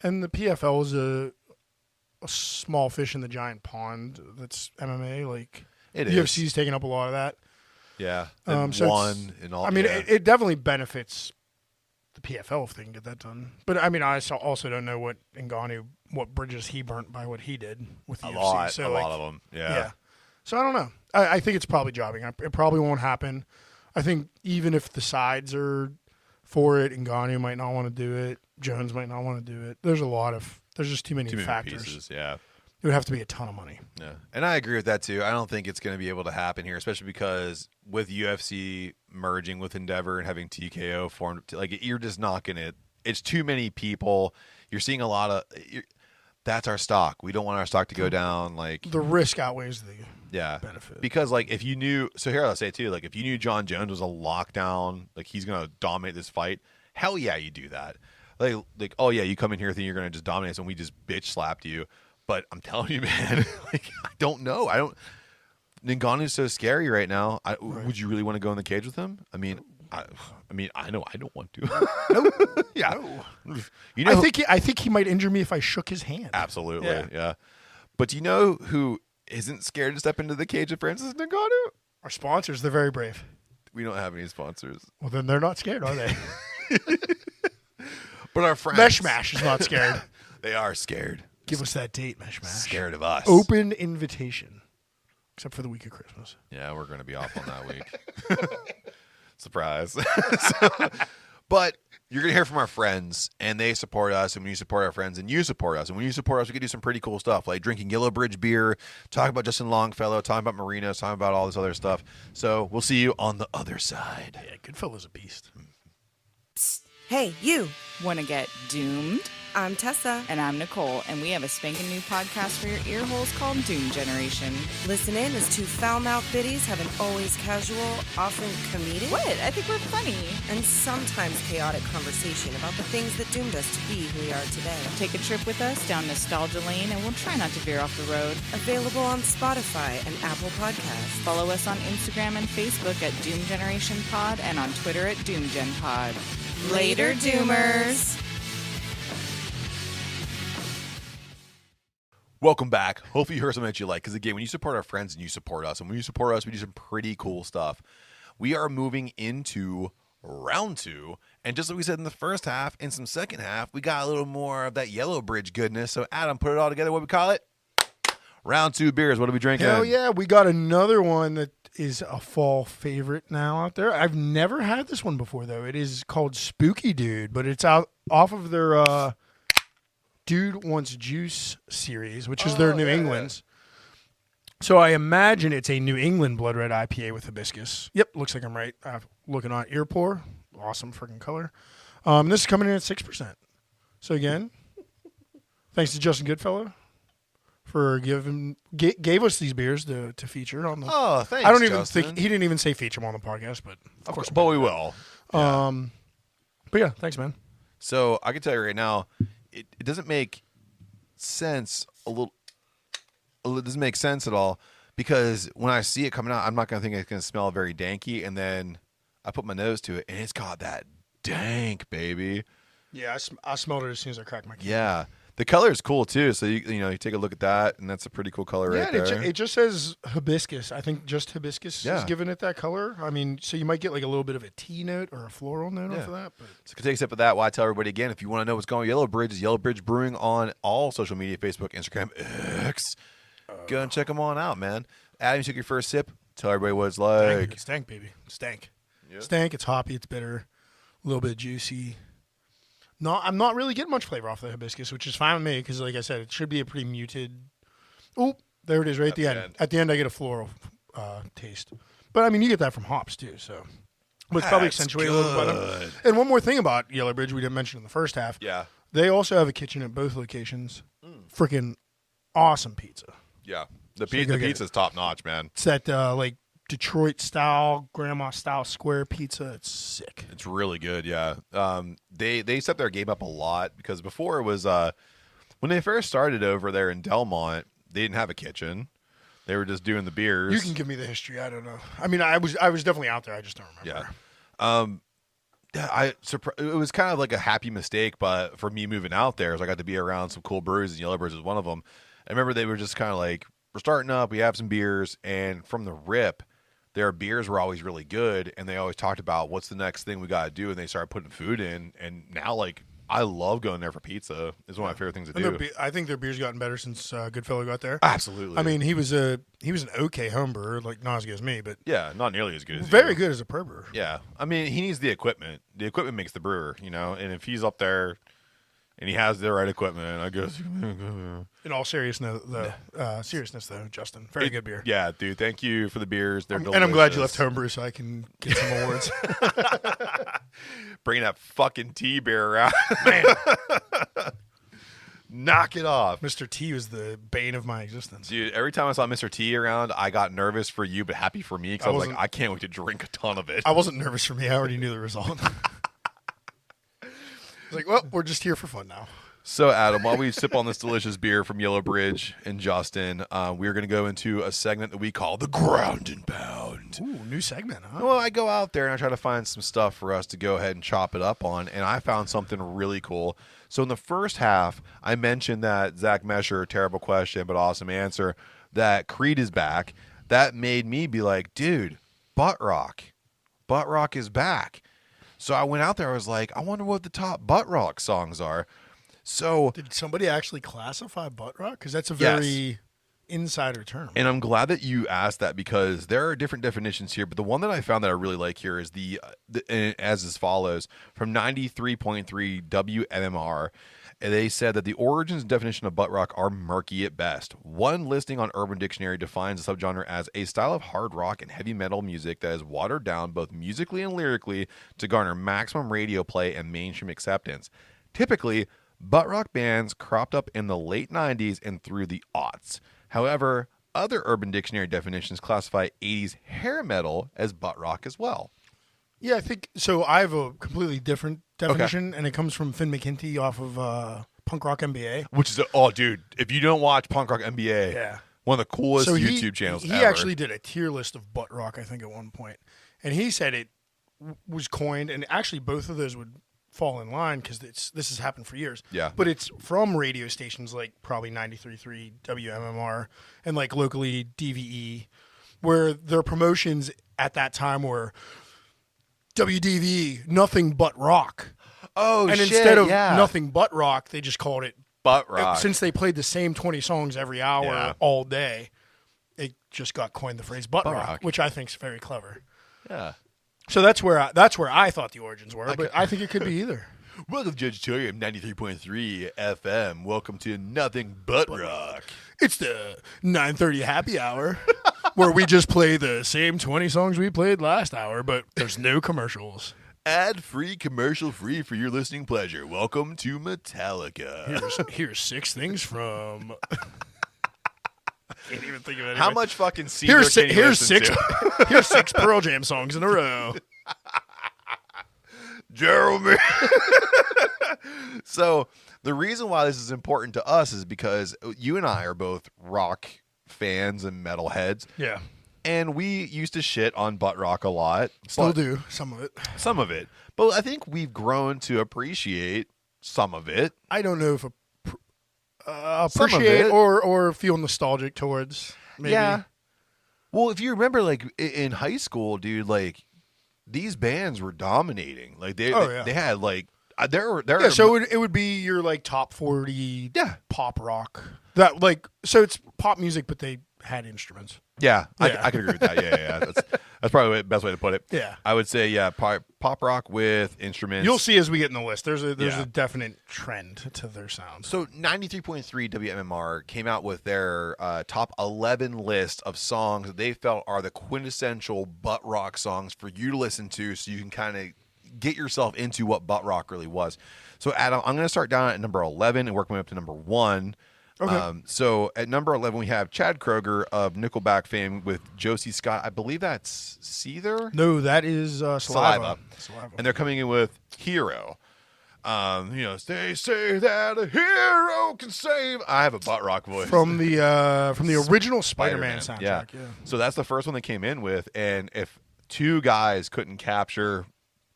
And the PFL is a small fish in the giant pond that's MMA. Like, It UFC's is. taking up a lot of that. Yeah. So one and all. I mean, yeah. it definitely benefits the PFL if they can get that done. But, I mean, I also don't know what bridges he burnt by what he did with the UFC. A lot of them. Yeah. So I don't know. I think it's probably jobbing. It probably won't happen. I think even if the sides are for it, Ngannou might not want to do it. Jones might not want to do it. There's just too many factors. Pieces, yeah. It would have to be a ton of money. Yeah. And I agree with that too. I don't think it's going to be able to happen here, especially because with UFC merging with Endeavor and having TKO formed, like you're just not going to, it's too many people. You're seeing a lot of, that's our stock. We don't want our stock to go down. Like the risk outweighs the benefit. Because like if you knew, so here I'll say too, like if you knew John Jones was a lockdown, like he's going to dominate this fight, hell yeah, you do that. Like, oh yeah, you come in here thinking you're going to just dominate us and we just bitch slapped you. But I'm telling you, man, like I don't know. Ngannou's so scary right now. Right. Would you really want to go in the cage with him? I mean, I know I don't want to. No. Yeah. No. You know, I think he might injure me if I shook his hand. Absolutely. Yeah. But do you know who isn't scared to step into the cage of Francis Ngannou? Our sponsors, they're very brave. We don't have any sponsors. Well, then they're not scared, are they? But our friends. Meshmash is not scared. They are scared. Give us that date, Meshmash. Scared of us. Open invitation. Except for the week of Christmas. Yeah, we're going to be off on that week. Surprise. But you're going to hear from our friends, and they support us, and when you support our friends, and you support us, and when you support us, we can do some pretty cool stuff, like drinking Yellowbridge beer, talking about Justin Longfellow, talking about Marinos, talking about all this other stuff. So we'll see you on the other side. Yeah, Goodfellow's a beast. Psst. Hey, you. Want to get doomed? I'm Tessa. And I'm Nicole, and we have a spanking new podcast for your ear holes called Doom Generation. Listen in as two foul-mouthed biddies have an always casual, often comedic, What? I think we're funny. and sometimes chaotic conversation about the things that doomed us to be who we are today. Take a trip with us down nostalgia lane, and we'll try not to veer off the road. Available on Spotify and Apple Podcasts. Follow us on Instagram and Facebook at Doom Generation Pod, and on Twitter at DoomGen Pod. Later, Doomers! Welcome back. Hopefully you heard something that you like. Because again, when you support our friends and you support us, and when you support us, we do some pretty cool stuff. We are moving into round 2. And just like we said in the first half, in some second half, we got a little more of that Yellowbridge goodness. So Adam, put it all together. What we call it? Round 2 beers. What are we drinking? Hell yeah, we got another one that is a fall favorite now out there. I've never had this one before, though. It is called Spooky Dude, but it's out off of their Dude Wants Juice series, which is their New England's. So I imagine it's a New England Blood Red IPA with hibiscus. Yep, looks like I'm right. Looking on ear pour. Awesome freaking color. This is coming in at 6%. So again, thanks to Justin Goodfellow for gave us these beers to feature on the. Oh, thanks. I don't even Justin. think he didn't even say feature them on the podcast, but of course, but we will. But yeah, thanks, man. So I can tell you right now, it doesn't make sense it doesn't make sense at all, because when I see it coming out, I'm not going to think it's going to smell very danky, and then I put my nose to it, and it's got that dank, baby. Yeah, I smelled it as soon as I cracked my can. Yeah. The color is cool, too, so you take a look at that, and that's a pretty cool color right there. It just says hibiscus. I think just hibiscus is giving it that color. I mean, so you might get like a little bit of a tea note or a floral note off of that. But. So to take a sip of that, why I tell everybody again, if you want to know what's going on, Yellowbridge is Yellowbridge Brewing on all social media, Facebook, Instagram, X. Go and check them on out, man. Adam, you took your first sip. Tell everybody what it's like. It's stank, baby. Stank. Yeah. Stank. It's hoppy. It's bitter. A little bit juicy. No, I'm not really getting much flavor off the hibiscus, which is fine with me because, like I said, it should be a pretty muted. Oh, there it is, right at the end. At the end, I get a floral taste. But I mean, you get that from hops too, so it's probably accentuated a little bit. And one more thing about Yellowbridge we didn't mention in the first half. Yeah. They also have a kitchen at both locations. Freaking awesome pizza. Yeah. The pizza's top notch, man. It's that like Detroit style, grandma style square pizza. It's sick. It's really good, yeah. They set their game up a lot, because before it was when they first started over there in Delmont, they didn't have a kitchen. They were just doing the beers. You can give me the history. I don't know. I mean, I was definitely out there. I just don't remember. Yeah. It was kind of like a happy mistake, but for me moving out there, I got to be around some cool breweries, and Yellowbridge was one of them. I remember they were just kind of like, we're starting up, we have some beers, and from the rip, their beers were always really good, and they always talked about what's the next thing we got to do, and they started putting food in, and now, like, I love going there for pizza. It's one of my favorite things to do. I think their beer's gotten better since Goodfellow got there. Absolutely. I mean, he was an okay home brewer, like not as good as me, but yeah, not nearly as good as very you. good as a pro brewer. Yeah, I mean, he needs the equipment. The equipment makes the brewer, and if he's up there and he has the right equipment, I guess. In all seriousness, though, Justin, very good beer. Yeah, dude, thank you for the beers. They're delicious. And I'm glad you left homebrew so I can get some awards. Bringing that fucking tea beer around, man. Knock it off. Mr. T was the bane of my existence. Dude, every time I saw Mr. T around, I got nervous for you, but happy for me, because I was like, I can't wait to drink a ton of it. I wasn't nervous for me. I already knew the result. I was like, well, we're just here for fun now. So, Adam, while we sip on this delicious beer from Yellowbridge and Justin, we're going to go into a segment that we call the Ground and Pound. Ooh, new segment, huh? Well, I go out there and I try to find some stuff for us to go ahead and chop it up on, and I found something really cool. So in the first half, I mentioned that Zach Mesher, terrible question, but awesome answer, that Creed is back. That made me be like, dude, Butt Rock. Butt Rock is back. So I went out there, I was like, I wonder what the top Butt Rock songs are. So did somebody actually classify butt rock? Because that's a very insider term. And I'm glad that you asked that, because there are different definitions here. But the one that I found that I really like here is as follows. From 93.3 WMMR, they said that the origins and definition of butt rock are murky at best. One listing on Urban Dictionary defines the subgenre as a style of hard rock and heavy metal music that is watered down both musically and lyrically to garner maximum radio play and mainstream acceptance. Typically, butt rock bands cropped up in the late 90s and through the aughts. However, other Urban Dictionary definitions classify 80s hair metal as butt rock as well. Yeah, I think so. I have a completely different definition, and it comes from Finn McKenty off of Punk Rock MBA. Which is, dude, if you don't watch Punk Rock MBA, one of the coolest YouTube channels ever. He actually did a tier list of butt rock, I think, at one point. And he said it was coined, and actually both of those would fall in line because this has happened for years. Yeah. But it's from radio stations like probably 93.3 WMMR and like locally DVE, where their promotions at that time were WDV, nothing but rock. Oh, and shit, instead of nothing but rock, they just called it butt rock. Since they played the same 20 songs every hour all day, it just got coined the phrase butt rock, which I think is very clever. Yeah. So that's where I thought the origins were, but I think it could be either. Welcome to Jojitorium 93.3 FM. Welcome to Nothing But Rock. It's the 9:30 happy hour where we just play the same 20 songs we played last hour, but there's no commercials. Ad-free, commercial-free for your listening pleasure. Welcome to Metallica. Here's 6 things from. I can't even think of it. How much fucking Caesar can you here's listen 6. to? Here's 6 Pearl Jam songs in a row. Jeremy. So the reason why this is important to us is because you and I are both rock fans and metalheads. Yeah. And we used to shit on butt rock a lot. Still do some of it. Some of it. But I think we've grown to appreciate some of it. I don't know if appreciate or feel nostalgic towards. Maybe. Yeah. Well, if you remember, like in high school, dude, like these bands were dominating. Like they had like So it would be your like top 40 pop rock. That like so it's pop music, but they had instruments. Yeah, I can agree with that. Yeah. That's probably the best way to put it. Yeah. I would say, pop rock with instruments. You'll see as we get in the list. There's a definite trend to their sound. So 93.3 WMMR came out with their top 11 list of songs that they felt are the quintessential butt rock songs for you to listen to so you can kind of get yourself into what butt rock really was. So, Adam, I'm going to start down at number 11 and work my way up to number 1. Okay. So at number 11, we have Chad Kroeger of Nickelback fame with Josie Scott. I believe that's Seether? No, that is Saliva. And they're coming in with Hero. They say that a hero can save. I have a butt rock voice. From the original Spider-Man soundtrack. Yeah. So that's the first one they came in with. And if two guys couldn't capture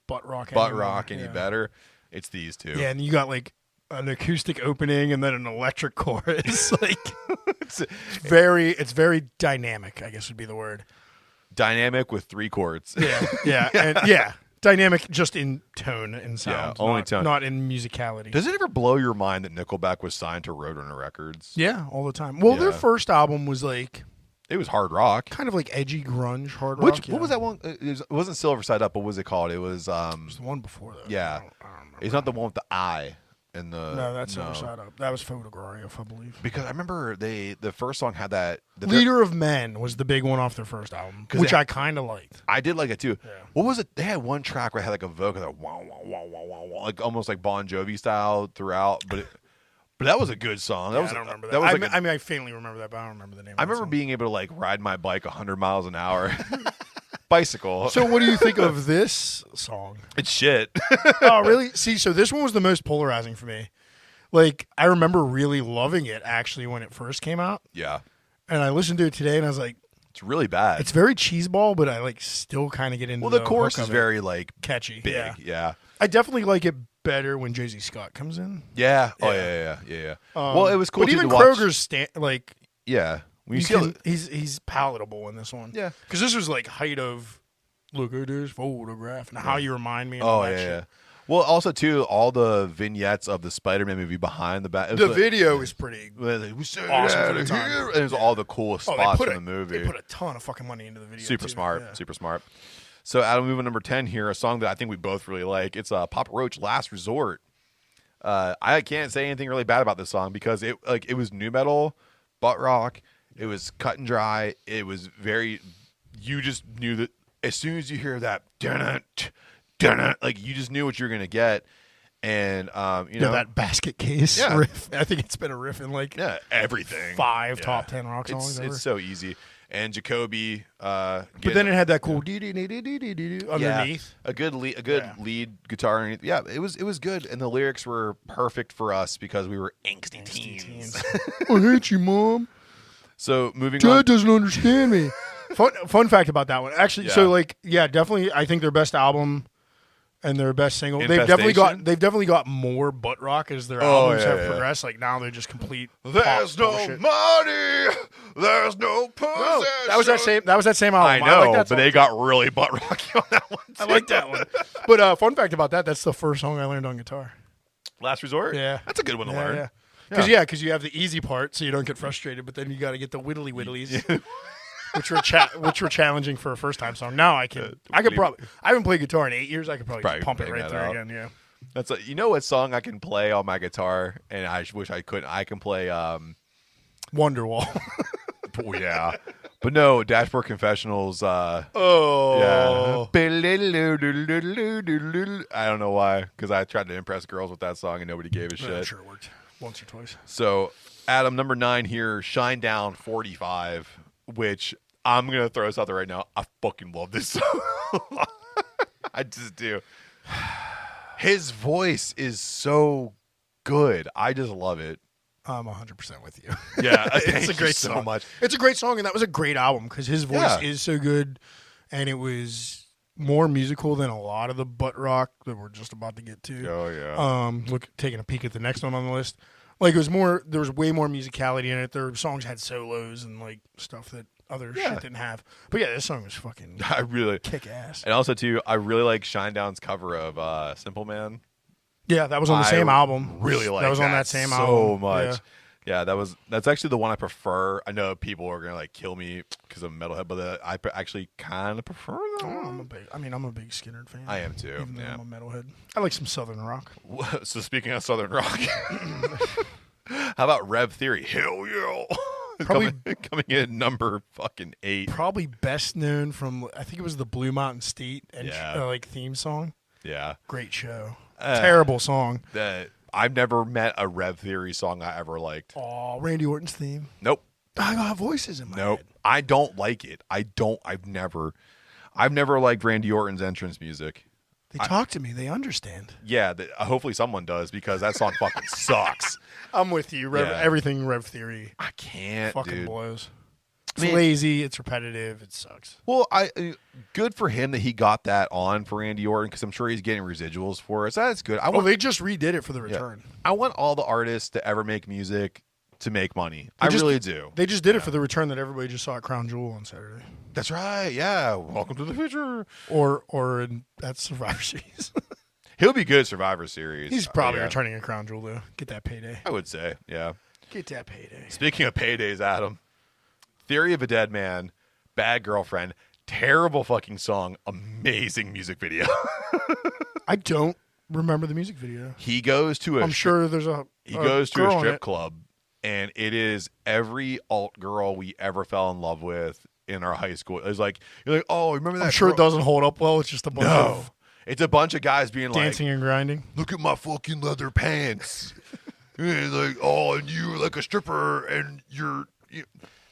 butt rock any better, it's these two. Yeah, and you got like an acoustic opening and then an electric chorus. Like it's very dynamic, I guess would be the word. Dynamic with 3 chords. Yeah. Dynamic just in tone and sound. Yeah, only tone. Not in musicality. Does it ever blow your mind that Nickelback was signed to Roadrunner Records? Yeah, all the time. Well, their first album was like it was hard rock. Kind of like edgy grunge hard rock. What was that one? It wasn't Silver Side Up, but what was it called? It was the one before that. Yeah. I don't remember. It's not the one with the eye. No, that's Silver Side Up. That was Photograph, I believe. Because I remember the first song had that. Leader of Men was the big one off their first album, which I kind of liked. I did like it too. Yeah. What was it? They had one track where it had like a vocal that wow, wow, wow, wow, wow, wow, like almost like Bon Jovi style throughout, but that was a good song. I don't remember that. I faintly remember that, but I don't remember the name. I remember being able to like ride my bike 100 miles an hour. Bicycle. So what do you think of this song? It's shit. Oh, really? See, so this one was the most polarizing for me. Like, I remember really loving it, actually, when it first came out. Yeah. And I listened to it today, and I was like... It's really bad. It's very cheeseball, but I, like, still kind of get into the chorus is very, like... catchy. Big, yeah. I definitely like it better when Josie Scott comes in. Yeah. Oh, yeah. Well, it was cool, but even to watch. Kroeger's, Yeah. When he's palatable in this one. Yeah. Because this was, like, height of... Look at this photograph. And how you remind me of all that shit. Yeah. Well, also, too, all the vignettes of the Spider-Man movie behind the back. The video is pretty awesome for the time. And it was all the coolest spots in the movie. They put a ton of fucking money into the video. Super smart. So, Adam, moving number 10 here, a song that I think we both really like. It's Papa Roach, Last Resort. I can't say anything really bad about this song because it was nu metal, butt rock. It was cut and dry. It was very... You just knew that as soon as you hear that... Like you just knew what you were gonna get, and that basket case riff. I think it's been a riff in like everything. 5 top 10 rock songs. It's so easy. And Jacoby, but then it had that cool underneath. A good lead guitar underneath. Yeah, it was good, and the lyrics were perfect for us because we were angsty teens. I hate you, Mom. So moving Dad on. Dad doesn't understand me. Fun fact about that one, actually. So definitely, I think their best album. And their best single, they've definitely got more butt rock as their albums have progressed. Like now they're just complete. There's no money. There's no possession. That was that same album. I know, but they got really butt rocky on that one. I like that one. But fun fact about that's the first song I learned on guitar. Last Resort. Yeah, that's a good one to learn. Yeah, because you have the easy part, so you don't get frustrated. But then you got to get the whittlies. Which were challenging for a first time song. Now I could probably. I haven't played guitar in 8 years. I could probably just pump it right through again. Yeah. That's what song I can play on my guitar, and I wish I could. I can play Wonderwall. Oh yeah, But no, Dashboard Confessionals. Yeah. I don't know why, because I tried to impress girls with that song and nobody gave a shit. I'm sure it worked once or twice. So, Adam, number 9 here, Shine Down 45, which I'm going to throw this out there right now. I fucking love this song. I just do. His voice is so good. I just love it. I'm 100% with you. Yeah, it's a great song. So much. It's a great song, and that was a great album because his voice is so good, and it was more musical than a lot of the butt rock that we're just about to get to. Oh yeah. Taking a peek at the next one on the list, like it was more. There was way more musicality in it. Their songs had solos and like stuff that other shit didn't have. But yeah, this song was fucking. I really kick ass. And also too, I really like Shinedown's cover of Simple Man. Yeah, that was on the same album. Really like that was on that same album so much. Yeah, that's actually the one I prefer. I know people are gonna like kill me because I'm a metalhead, but I actually kind of prefer that. I'm a big Skynyrd fan. I am too. Even though I'm a metalhead. I like some southern rock. So speaking of southern rock, how about Rev Theory? Hell yeah! Probably coming in number fucking 8. Probably best known from I think it was the Blue Mountain State like theme song. Yeah, great show. Terrible song. I've never met a Rev Theory song I ever liked. Oh, Randy Orton's theme. Nope. I got voices in my head. I don't like it. I've never liked Randy Orton's entrance music. They talk to me. They understand. Yeah, hopefully someone does because that song fucking sucks. I'm with you. Everything Rev Theory. I can't, fucking blows. It's lazy. It's repetitive. It sucks. Well, good for him that he got that on for Randy Orton because I'm sure he's getting residuals for it. So that's good. They just redid it for the return. Yeah. I want all the artists to ever make music to make money. I really do. They just did it for the return that everybody just saw at Crown Jewel on Saturday. That's right. Yeah. Welcome to the future. Or at Survivor Series. He'll be good at Survivor Series. He's probably returning at Crown Jewel though. Get that payday. I would say. Yeah. Get that payday. Speaking of paydays, Adam. Theory of a Dead Man, Bad Girlfriend, terrible fucking song, amazing music video. I don't remember the music video. He goes to I'm sure there's a strip club, and it is every alt girl we ever fell in love with in our high school. It's like you're like, oh, remember that? I'm sure it doesn't hold up well. It's just a bunch of it's a bunch of guys being dancing and grinding. Look at my fucking leather pants. And like, oh, and you're like a stripper, and you're.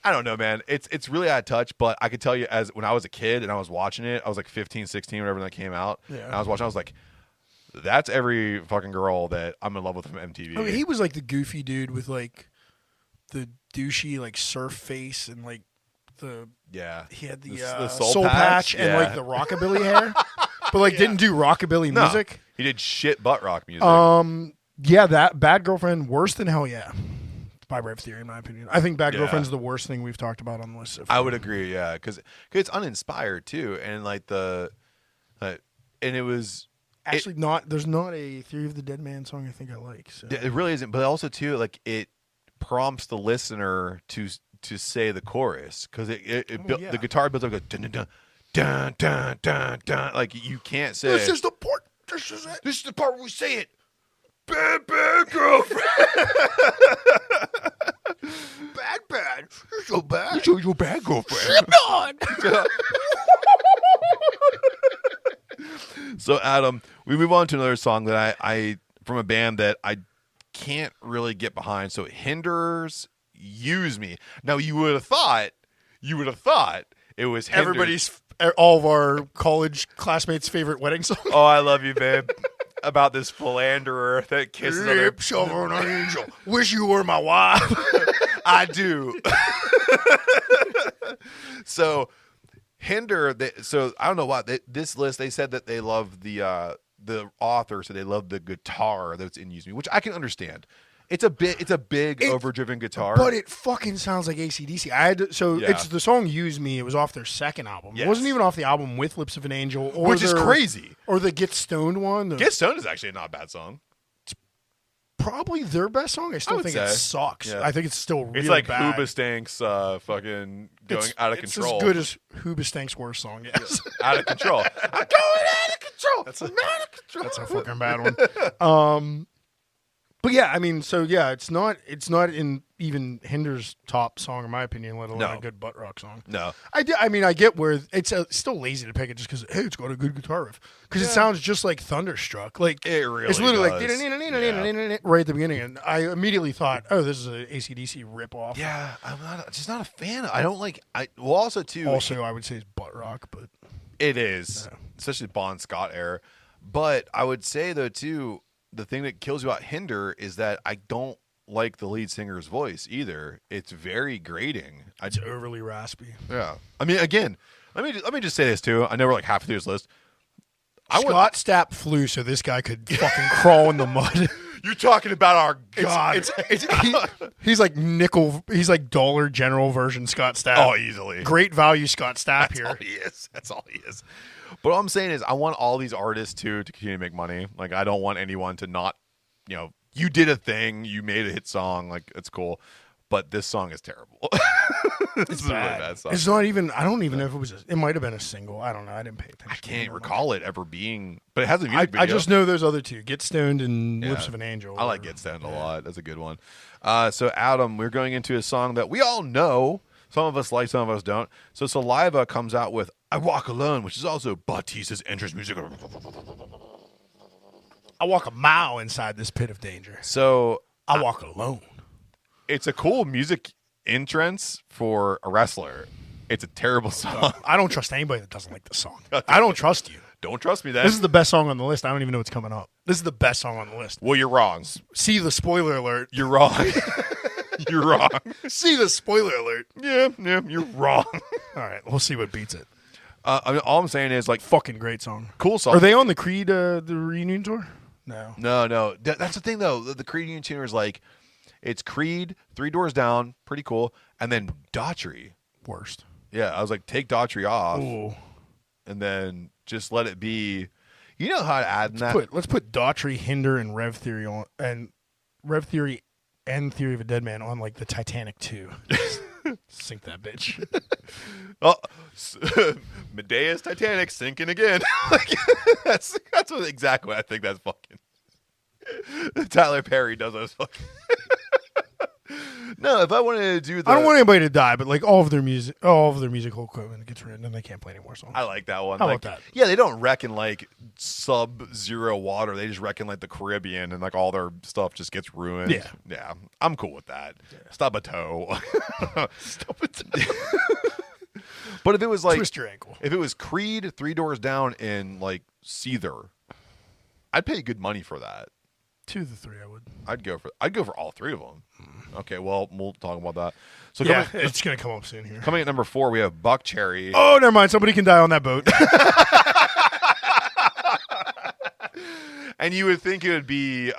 I don't know, man. It's really out of touch, but I could tell you when I was a kid and I was watching it, I was like 15, 16, whenever that came out. Yeah. And I was watching, I was like, that's every fucking girl that I'm in love with from MTV. I mean, he was like the goofy dude with like the douchey like surf face and like he had the soul patch and like the rockabilly hair, but like didn't do rockabilly music. He did shit butt rock music. Yeah, that Bad Girlfriend worse than Hell Yeah. By Rev Theory, in my opinion. I think Bad Girlfriend's the worst thing we've talked about on the list. I would agree, yeah, because it's uninspired too, and like and it was actually there's not a Theory of the Dead Man song I think I like. So. It really isn't, but also too like it prompts the listener to say the chorus because the guitar builds up, dun dun dun dun dun dun. Like you can't say this is the part. This is it. This is the part where we say it. Bad girlfriend. bad. You're so bad. You're bad girlfriend. Slip on. So, Adam, we move on to another song that I from a band that I can't really get behind. So, Hinders Use Me. Now, you would have thought it was Hinders. All of our college classmates' favorite wedding song. Oh, I love you, babe. About this philanderer that kisses lips of an angel. Wish you were my wife. I do. So Hinder. So I don't know why this list. They said that they love the author, so they love the guitar that's in Use Me, which I can understand. It's a big overdriven guitar, but it fucking sounds like AC/DC. It's the song "Use Me." It was off their second album. Yes. It wasn't even off the album with "Lips of an Angel," which is crazy. Or the "Get Stoned" one. "Get Stoned" is actually not a bad song. It's probably their best song. I still think it sucks. Yeah. I think it's still really bad. It's like Hoobastank's fucking going out of control. It's as good as Hoobastank's worst song. Yes, out of control. I'm going out of control. I'm out of control. That's a fucking bad one. But yeah, I mean, so yeah, it's not in even Hinder's top song in my opinion, let alone a good butt rock song. No. I mean, I get where it's still lazy to pick it just because hey, it's got a good guitar riff because it sounds just like Thunderstruck. Like It really it's literally does. like right at the beginning, and I immediately thought, oh, this is an AC/DC ripoff. Yeah, I'm just not a fan. I don't like. Also too. Also, I would say it's butt rock, but it is, especially Bon Scott era. But I would say though too, the thing that kills you about Hinder is that I don't like the lead singer's voice either. It's very grating. it's overly raspy. Yeah. I mean, again, let me just say this too. I know we're like halfway through this list. Scott Stapp flew so this guy could fucking crawl in the mud. You're talking about our God. He's like he's like dollar general version Scott Stapp. Oh, easily. Great value Scott Stapp That's here. all he is. That's all he is. But all I'm saying is I want all these artists to continue to make money. Like, I don't want anyone to not, you did a thing, you made a hit song, like, it's cool. But this song is terrible. It's a really bad song. It's not even, I don't even know if it was, it might have been a single. I don't know. I didn't pay attention. I can't recall it ever being, but it has a music video. I just know those other two, Get Stoned and Lips of an Angel. I like Get Stoned a lot. That's a good one. So, Adam, we're going into a song that we all know. Some of us like, some of us don't. So Saliva comes out with I Walk Alone, which is also Batista's entrance music. I walk a mile inside this pit of danger. So I walk alone. It's a cool music entrance for a wrestler. It's a terrible song. I don't trust anybody that doesn't like this song. I don't trust you. Don't trust me then. This is the best song on the list. I don't even know what's coming up. This is the best song on the list. Well, you're wrong. See the spoiler alert. You're wrong. You're wrong. See the spoiler alert. Yeah, you're wrong. All right, we'll see what beats it. I mean, all I'm saying is, like, Fucking great song. cool song. Are they on the Creed the reunion tour? No. No. That's the thing, though. The Creed Union Tuner is like, it's Creed, Three Doors Down, pretty cool, and then Daughtry. Worst. Yeah, I was like, take Daughtry off, Ooh. and then just let it be. You know how to add in that? Let's put Daughtry, Hinder, and Rev Theory on, and Rev Theory and Theory of a Dead Man on like the Titanic 2. Sink that bitch. Oh, Medea's Titanic sinking again. Like, that's exactly what I think. That's fucking Tyler Perry does those fucking. No, if I wanted to do I don't want anybody to die, but like all of their musical equipment gets written and they can't play any more songs. I like that one. How like, about that? Yeah, they don't reckon like sub-zero water. They just reckon like the Caribbean, and like all their stuff just gets ruined. Yeah, I'm cool with that. Yeah. Stub a toe. Stub a toe. But if it was like twist your ankle. If it was Creed, Three Doors Down, and like Seether, I'd pay good money for that. 2 of the 3, I would. I'd go for all 3 of them. Okay, well, we'll talk about that. So yeah, it's gonna come up soon here. Coming at number 4, we have Buck Cherry. Oh, never mind. Somebody can die on that boat. And you would think it would be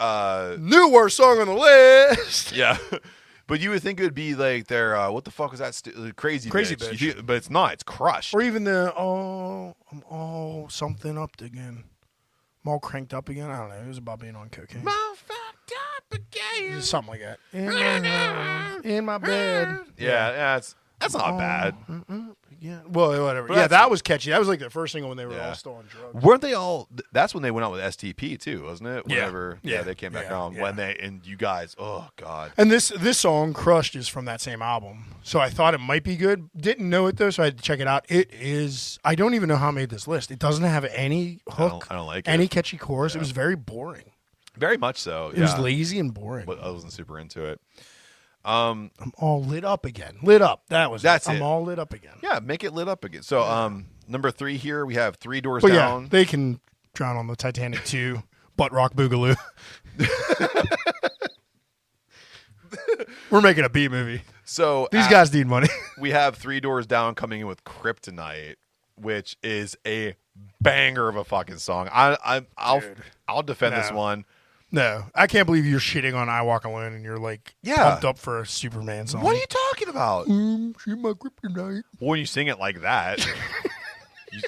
new worst song on the list. Yeah. But you would think it would be like their what the fuck is that? Crazy Bitch. But it's not. It's Crush. Or even the I'm all something up again. I'm all cranked up again. I don't know. It was about being on cocaine. I'm all fucked up again. Something like that. In my bed. Yeah, that's not bad. Yeah. Well, whatever. But yeah, that was catchy. That was like the first single when they were all still on drugs. Weren't they all? That's when they went out with STP too, wasn't it? Yeah. Whenever, they came back on. When they and you guys, oh god. And this song Crushed is from that same album, so I thought it might be good. Didn't know it though, so I had to check it out. It is. I don't even know how I made this list. It doesn't have any hook. I don't like any it. catchy chorus. It was very boring. Very much so. It was lazy and boring. But I wasn't super into it. I'm all lit up again. Lit up. That's it. I'm all lit up again. Yeah, make it lit up again. So, number 3 here, we have Three Doors But Down. yeah, they can drown on the Titanic 2, Butt Rock Boogaloo. We're making a B movie. So these guys need money. We have Three Doors Down coming in with Kryptonite, which is a banger of a fucking song. I'll defend this one. No, I can't believe you're shitting on I Walk Alone and you're like pumped up for a Superman song. What are you talking about? She's my kryptonite. When you sing it like that,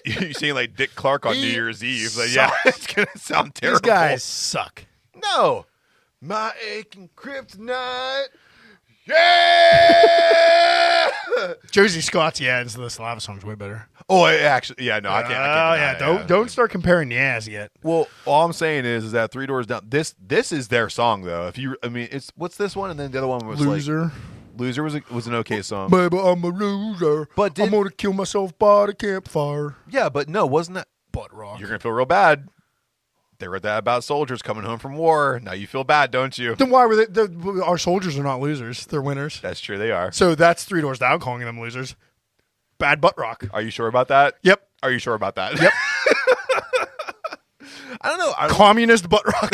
you sing like Dick Clark on New Year's Eve. Like, yeah, it's going to sound terrible. These guys suck. No. My aching kryptonite. Yeah! Josie Scott's and so the Saliva song's way better. Oh, actually, yeah, no, I can't. Don't start comparing the ass yet. Well, all I'm saying is that Three Doors Down. This is their song though. It's what's this one, and then the other one was Loser. Loser was an okay song. Baby, I'm a loser. But I'm gonna kill myself by the campfire. Yeah, but no, wasn't that Butt rock. You're gonna feel real bad. They wrote that about soldiers coming home from war. Now you feel bad, don't you? Then why were they? Our soldiers are not losers. They're winners. That's true. They are. So that's Three Doors Down calling them losers. Bad butt rock. Are you sure about that? Yep. Are you sure about that? Yep. I don't know. Communist butt rock.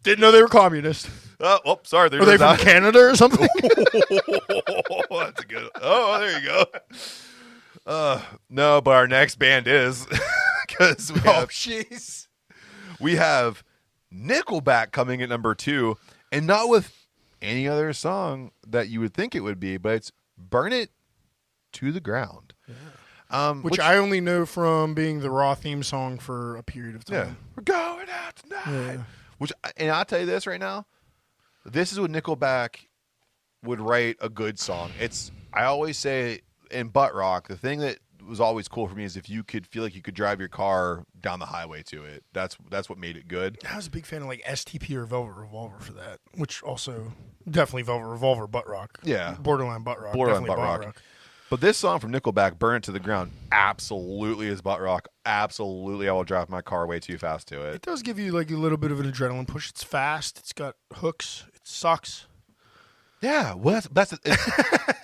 Didn't know they were communist. Oh, sorry. Are they from Canada or something? That's a good. Oh, there you go. No, but our next band is because we have Nickelback coming at number 2, and not with any other song that you would think it would be, but it's "Burn It to the Ground," which I only know from being the Raw theme song for a period of time. Yeah, we're going out tonight. Yeah. And I'll tell you this right now, this is what Nickelback would write a good song. I always say in butt rock, the thing that was always cool for me is if you could feel like you could drive your car down the highway to it. That's what made it good. I was a big fan of like STP or Velvet Revolver for that, which also definitely Velvet Revolver butt rock. Yeah, borderline butt rock. Borderline butt rock. But this song from Nickelback, "Burn It to the Ground," absolutely is butt rock. Absolutely, I will drive my car way too fast to it. It does give you like a little bit of an adrenaline push. It's fast. It's got hooks. It sucks. Yeah, well, but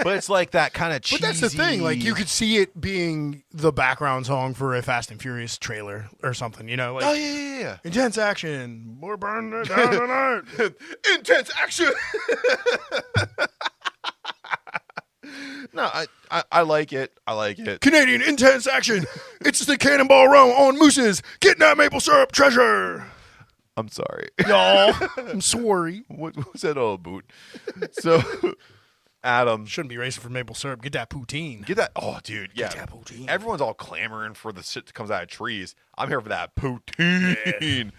it's like that kind of cheesy. But that's the thing. Like you could see it being the background song for a Fast and Furious trailer or something. You know, like oh yeah. Intense action. We're burning it down tonight. Intense action. No, I like it. I like it. Canadian intense action. It's the Cannonball Run on Moose's Getting That Maple Syrup Treasure. I'm sorry. Y'all. I'm sorry. What was that all about? So, Adam. Shouldn't be racing for maple syrup. Get that poutine. Get that. Oh, dude. Yeah. Get that poutine. Everyone's all clamoring for the shit that comes out of trees. I'm here for that poutine. Yeah.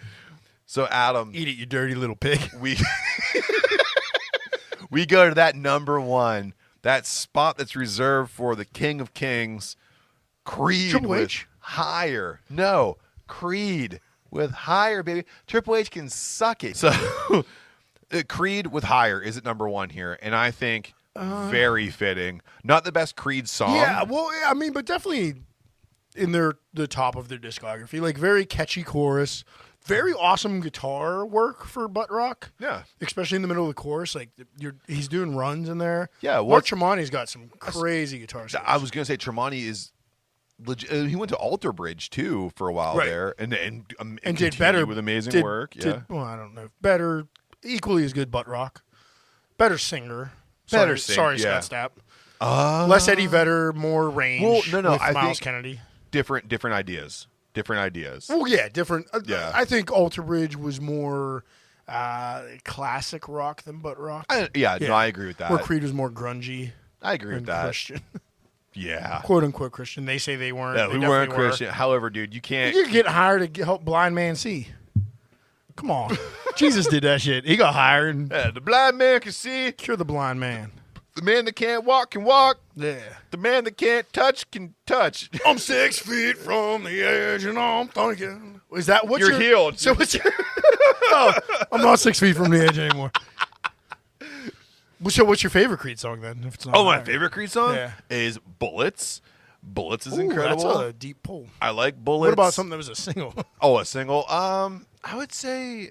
So, Adam. Eat it, you dirty little pig. We go to that number 1. That spot that's reserved for the King of Kings, Creed. Triple H? Higher. No, Creed with Higher, baby. Triple H can suck it. So, Creed with Higher is at number 1 here, and I think very fitting. Not the best Creed song. Yeah, well, I mean, but definitely in the top of their discography. Like, very catchy chorus. Very awesome guitar work for butt rock. Yeah. Especially in the middle of the chorus. Like, he's doing runs in there. Yeah. Mark Tremonti's got some crazy guitar solos. I was going to say Tremonti is legit. He went to Alter Bridge, too, for a while there. And did better. With amazing work. Yeah. Well, I don't know. Better. Equally as good butt rock. Better singer. Sorry, Scott Stapp. Uh, Less Eddie Vedder, more range. Well, no. With I Miles think Kennedy. Different ideas. Different ideas. Well, yeah, different. Yeah. I think Alter Bridge was more classic rock than butt rock. No, I agree with that. Where Creed was more grungy. I agree with that. Christian. Yeah. Quote unquote Christian. They say they weren't. Yeah, they we weren't Christian. However, dude, you can't. You get hired to help blind man see. Come on. Jesus did that shit. He got hired and the blind man can see. Cure the blind man. The man that can't walk can walk. Yeah. The man that can't touch can touch. I'm 6 feet from the edge and I'm thinking. Is that what you're healed? So what's your? Oh, I'm not 6 feet from the edge anymore. So what's your favorite Creed song then? If it's not my favorite Creed song is Bullets. Bullets is incredible. That's a deep pull. I like Bullets. What about something that was a single? Oh, a single. I would say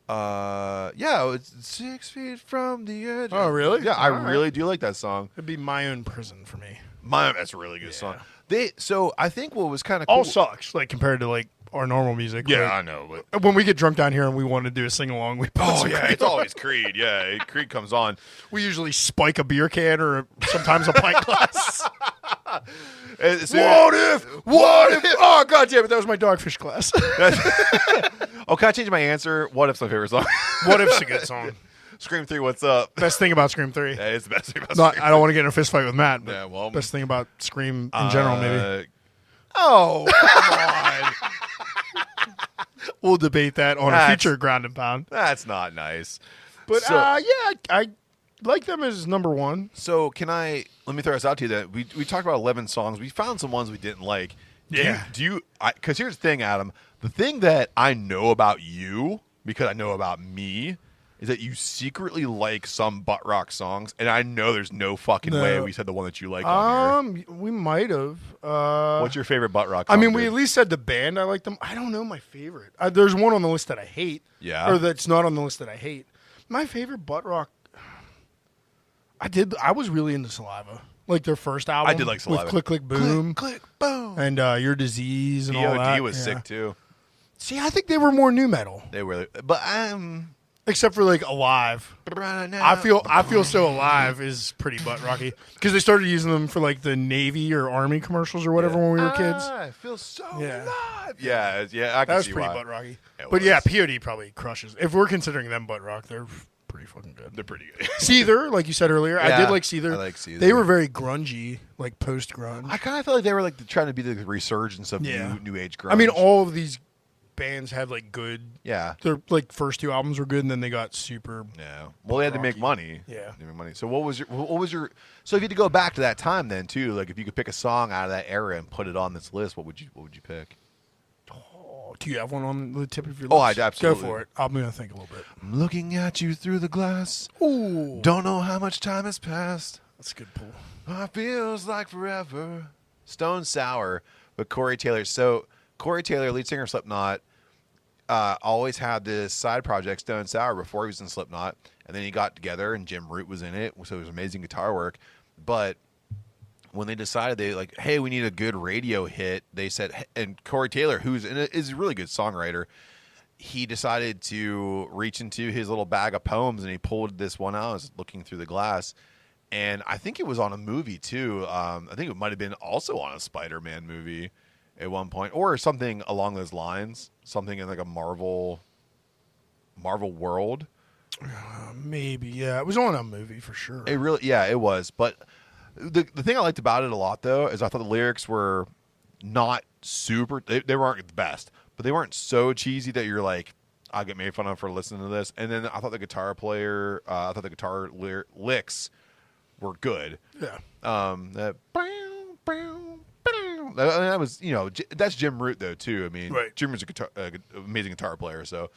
it's 6 feet from the edge. Oh, really? Yeah, I really do like that song. It'd be My Own Prison for me. That's a really good song. So I think what was kind of cool. All sucks, like compared to like our normal music. Yeah, I know. But when we get drunk down here and we want to do a sing along, we put some Creed it's always Creed. Yeah, Creed comes on. We usually spike a beer can or sometimes a pint glass. What if? Oh, God damn it. That was my dogfish class. Oh, can I change my answer? What If's my favorite song? What If's a good song. Scream 3, what's up? Best thing about Scream 3. Yeah, it's the best thing about Scream. I don't want to get in a fist fight with Matt, but yeah, best thing about Scream in general, maybe. Oh, come on. We'll debate that on a future Ground and Pound. That's not nice. But So- I like them as number one. So let me throw this out to you that we talked about 11 songs. We found some ones we didn't like. Because here's the thing, Adam. The thing that I know about you, because I know about me, is that you secretly like some butt rock songs, and I know there's no fucking way we said the one that you like on here. We might have. What's your favorite butt rock I song? mean, we dude? at least said the band. I like them. I don't know my favorite. There's one on the list that I hate. Yeah. Or that's not on the list that I hate. My favorite butt rock. I was really into Saliva. Like their first album. I did like Saliva. With Click Click Boom. Click, boom. And Your Disease and all that. DOD was sick too. See, I think they were more new metal. They were, but Except for like Alive. I feel So Alive is pretty butt rocky because they started using them for like the Navy or Army commercials or whatever when we were kids. I feel so Yeah. alive. Yeah, I can That was see pretty why. butt rocky. It But was. yeah, POD probably crushes. If we're considering them butt rock, they're pretty fucking good. They're pretty good. Seether, like you said earlier, I Yeah, did like Seether. I like Seether. They were very grungy, like post grunge. I kind of feel like they were like trying to be the resurgence of Yeah. new age grunge. I mean, all of these bands had like good. yeah. Their like first two albums were good, and then they got super. Yeah. Well, they had to make rocky. money. Yeah. They make money. So what was your? So if you had to go back to that time, then too, like if you could pick a song out of that era and put it on this list, what would you pick? Oh, do you have one on the tip of your list? Oh, I absolutely. Go for it. I'm gonna think a little bit. I'm looking at you through the glass. Ooh, Don't know how much time has passed. that's a good pull. It feels like forever. Stone Sour, but Corey Taylor. So Corey Taylor, lead singer of Slipknot, always had this side project, Stone Sour, before he was in Slipknot, and then he got together, and Jim Root was in it, so it was amazing guitar work. But when they decided hey, we need a good radio hit, they said, and Corey Taylor, is a really good songwriter, he decided to reach into his little bag of poems, and he pulled this one out. I was looking through the glass. And I think it was on a movie, too. I think it might have been also on a Spider-Man movie at one point. Or something along those lines. Something in like a Marvel world. Maybe, yeah. It was on a movie for sure. It was. But the thing I liked about it a lot, though, is I thought the lyrics were not super... They weren't the best. But they weren't so cheesy that you're like, I'll get made fun of for listening to this. And then I thought the guitar licks were good. Yeah. That was, that's Jim Root though too. I mean, Right. Jim Root's amazing guitar player, so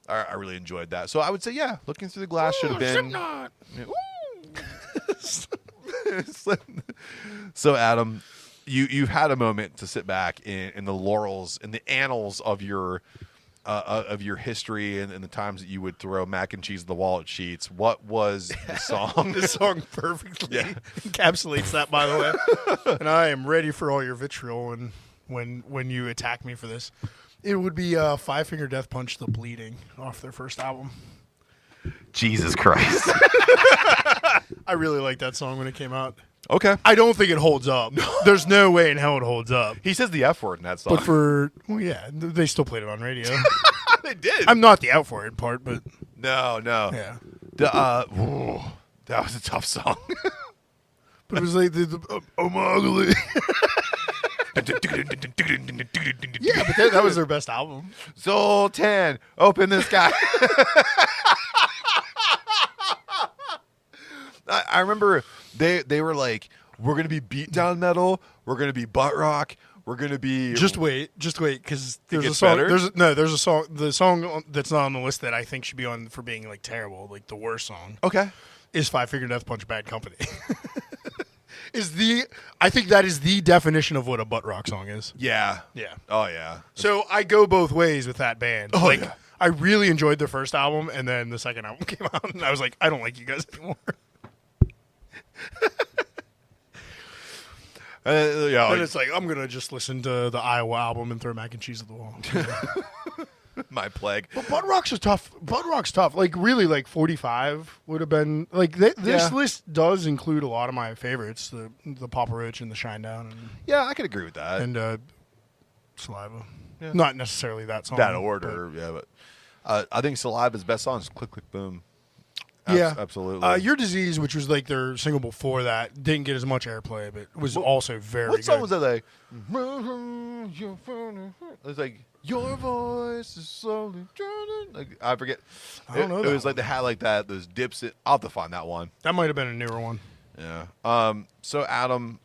I really enjoyed that. So I would say, yeah, Looking Through the Glass should have been. So Adam, you've had a moment to sit back in the laurels, in the annals of your history and the times that you would throw mac and cheese at the wall at Sheets. What was the song? This song perfectly Yeah. encapsulates that, by the way. And I am ready for all your vitriol when you attack me for this. It would be Five Finger Death Punch, The Bleeding, off their first album. Jesus Christ. I really liked that song when it came out. Okay. I don't think it holds up. There's no way in hell it holds up. He says the F word in that song. But they still played it on radio. they did. I'm not the out for it part, but No. yeah. That was a tough song. But it was like I'm ugly. Yeah, but that was their best album. Zoltan, open this guy. I remember they were like, we're going to be beat down metal, we're going to be butt rock, we're going to be... Just wait, because there's a gets song. better? There's a song. The song that's not on the list that I think should be on for being like terrible, like the worst song, Okay. is Five Finger Death Punch, Bad Company. I think that is the definition of what a butt rock song is. Yeah. Yeah. Oh, yeah. So I go both ways with that band. Oh, like yeah. I really enjoyed their first album, and then the second album came out, and I was like, I don't like you guys anymore. And it's like, I'm going to just listen to the Iowa album and throw mac and cheese at the wall. My plague. But butt rock's tough. Butt rock's tough. Like, really, like 45 would have been... Like, this Yeah. list does include a lot of my favorites. The Papa Roach and the Shinedown Yeah, I could agree with that. and Saliva. Yeah. Not necessarily that song. that order, yeah. But I think Saliva's best song is Click, Click, Boom. Yeah, Absolutely. Your Disease, which was like their single before that, didn't get as much airplay, but was also very What good. song was that? Like, it's like Your voice is slowly drowning. Like, I forget. I don't know It that was like they had like that. Those dips. I'll have to find that one. That might have been a newer one. Yeah. So Adam,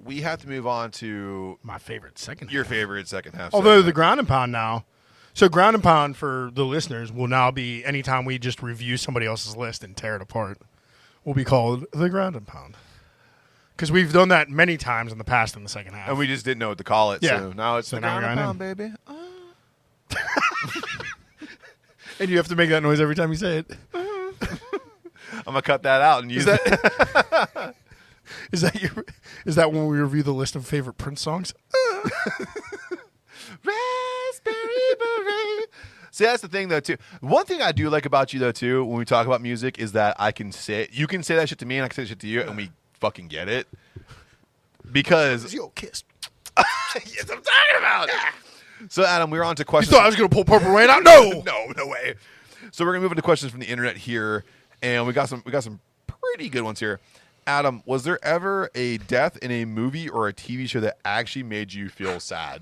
we have to move on to My favorite second your half. favorite second half. Although segment. the ground and pound now. So ground and pound for the listeners will now be anytime we just review somebody else's list and tear it apart, will be called the ground and pound. Because we've done that many times in the past in the second half. and we just didn't know what to call it. Yeah. So now it's So the now ground we're and going pound, baby. And you have to make that noise every time you say it. I'm gonna cut that out and use that. Is that when we review the list of favorite Prince songs? Raspberry beret. See, that's the thing, though, too. One thing I do like about you, though, too, when we talk about music, is that you can say that shit to me, and I can say that shit to you, and we fucking get it. Because Yo, Kiss. yes, I'm talking about. So, Adam, we're on to You questions. thought I was going to pull Purple Rain out? No. no way. So we're gonna move into questions from the internet here, and we got some pretty good ones here. Adam, was there ever a death in a movie or a TV show that actually made you feel sad?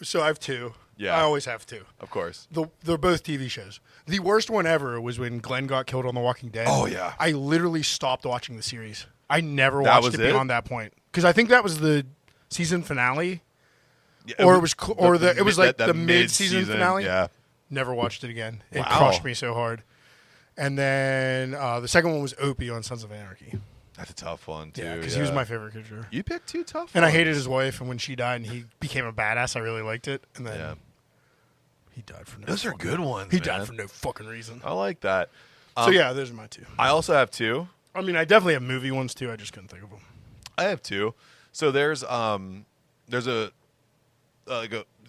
So I have two. Yeah. I always have two. Of course. They're both TV shows. The worst one ever was when Glenn got killed on The Walking Dead. Oh, yeah. I literally stopped watching the series. I never That watched was it it? beyond that point because I think that was the season finale, Yeah, or it was like the mid-season mid-season finale. Yeah. Never watched it again. It Wow. crushed me so hard. And then the second one was Opie on Sons of Anarchy. That's a tough one, too. Yeah, because he was my favorite character. You picked two tough And I ones. hated his wife, and when she died and he became a badass, I really liked it. And then Yeah. he died for no Those are fucking- good ones, He man. died for no fucking reason. I like that. So yeah, those are my two. I also have two. I mean, I definitely have movie ones too. I just couldn't think of them. I have two. So there's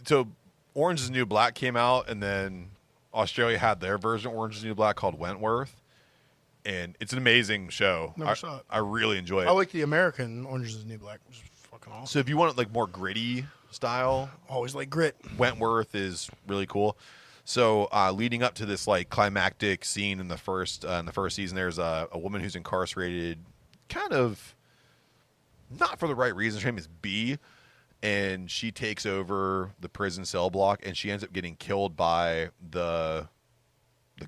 so Orange is the New Black came out, and then Australia had their version of Orange is the New Black called Wentworth, and it's an amazing show. Never saw it. I really enjoy it. I like the American Orange is the New Black. It was fucking awesome. So if you want like more gritty style, Always like grit. Wentworth is really cool. So leading up to this like climactic scene in the first season, there's a woman who's incarcerated, kind of not for the right reasons. Her name is B, and she takes over the prison cell block, and she ends up getting killed by the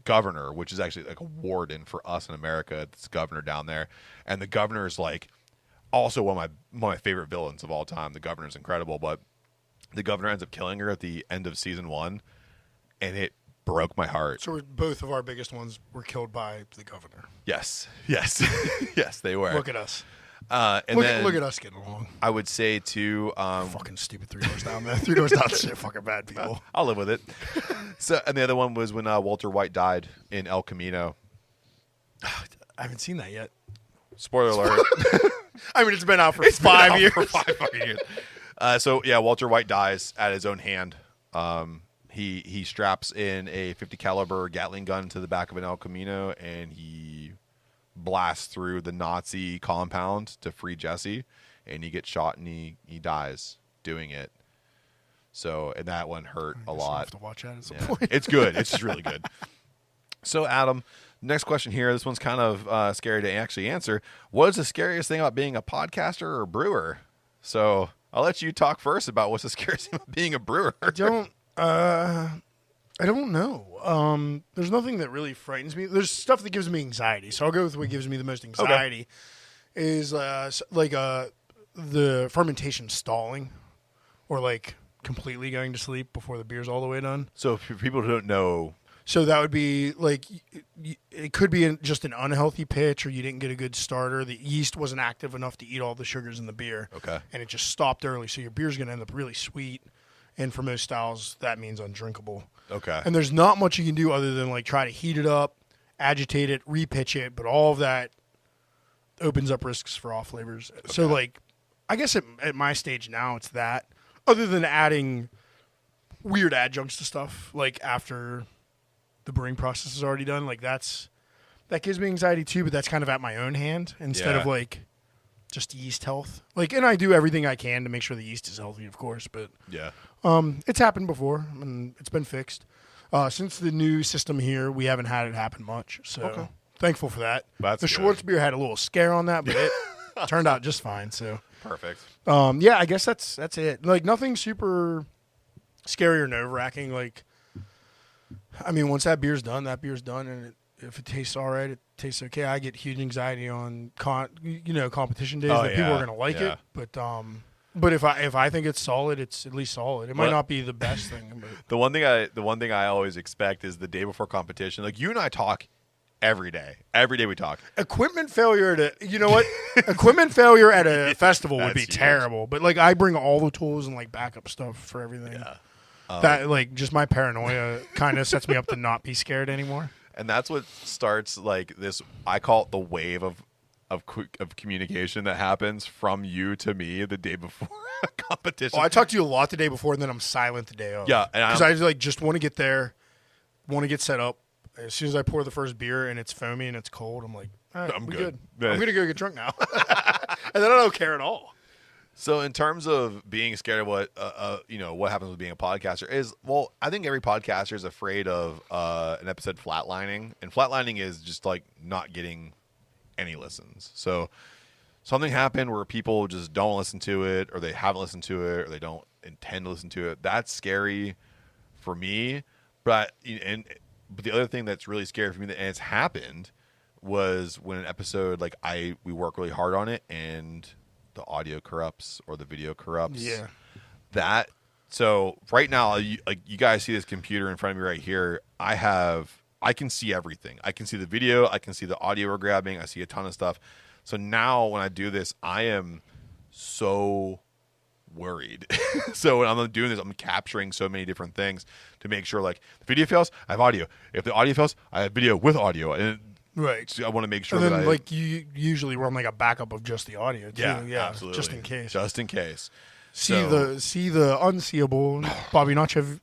governor, which is actually like a warden for us in America. It's governor down there, and the governor is like also one of my favorite villains of all time. The governor's incredible, but the governor ends up killing her at the end of season 1. And it broke my heart. So both of our biggest ones were killed by the governor. Yes, yes, they were. Look at us. And Look at us getting along. I would say too. Fucking stupid 3 Doors Down, man. 3 Doors Down is so fucking bad, people. I'll live with it. So, and the other one was when Walter White died in El Camino. I haven't seen that yet. Spoiler alert. I mean, it's been out for 5 years. For 5 fucking years. So yeah, Walter White dies at his own hand. He straps in a 50 caliber Gatling gun to the back of an El Camino, and he blasts through the Nazi compound to free Jesse, and he gets shot and he dies doing it. So, and that one hurt a I lot. have to watch that at some Yeah. point. It's good. It's just really good. So, Adam, next question here. This one's kind of scary to actually answer. What is the scariest thing about being a podcaster or a brewer? So, I'll let you talk first about what's the scariest thing about being a brewer. I don't know. There's nothing that really frightens me. There's stuff that gives me anxiety. So I'll go with what gives me the most anxiety is the fermentation stalling, or like completely going to sleep before the beer's all the way done. So, for people who don't know, So that would be like it could be just an unhealthy pitch, or you didn't get a good starter. The yeast wasn't active enough to eat all the sugars in the beer. Okay. And it just stopped early, so your beer's going to end up really sweet. And for most styles, that means undrinkable. okay. And there's not much you can do other than like try to heat it up, agitate it, repitch it, but all of that opens up risks for off flavors. Okay. So like, I guess at my stage now, it's that. Other than adding weird adjuncts to stuff, like after the brewing process is already done, like that gives me anxiety too. But that's kind of at my own hand instead of like just yeast health. Like, and I do everything I can to make sure the yeast is healthy, of course. But yeah. it's happened before, and it's been fixed. Since the new system here, we haven't had it happen much. So thankful for that. That's the good. Schwartz beer had a little scare on that, but it turned out just fine. So Perfect. yeah, I guess that's it. Like nothing super scary or nerve-wracking. Like, I mean, once that beer's done, and if it tastes all right, it tastes okay. I get huge anxiety on competition days that people are going to like it. But if I think it's solid, it's at least solid. It might not be the best thing. But. The one thing I always expect is the day before competition. Like, you and I talk every day. Every day we talk. Equipment failure Equipment failure at a festival would be huge. terrible. But like, I bring all the tools and like backup stuff for everything. Yeah. That like just my paranoia kind of sets me up to not be scared anymore. And that's what starts like this. I call it the wave of communication that happens from you to me the day before a competition. Oh, I talk to you a lot the day before, and then I'm silent the day of. Yeah, because I like just want to get there, want to get set up. As soon as I pour the first beer and it's foamy and it's cold, I'm like, all right, I'm good. I'm gonna go get drunk now, and then I don't care at all. So in terms of being scared of what what happens with being a podcaster is, well, I think every podcaster is afraid of an episode flatlining, and flatlining is just like not getting any listens. So something happened where people just don't listen to it, or they haven't listened to it, or they don't intend to listen to it. That's scary for me. But the other thing that's really scary for me, and it's happened, was when an episode we work really hard on it and the audio corrupts or the video corrupts. Yeah. So right now, you guys see this computer in front of me right here. I can see everything. I can see the video. I can see the audio we're grabbing. I see a ton of stuff. So now when I do this, I am so worried. So when I'm doing this, I'm capturing so many different things to make sure, like, the video fails, I have audio. If the audio fails, I have video with audio. And right. So I want to make sure and then, that you usually run like a backup of just the audio too. Yeah, absolutely. Just in case. Just in case. See the unseeable Bobby Notchev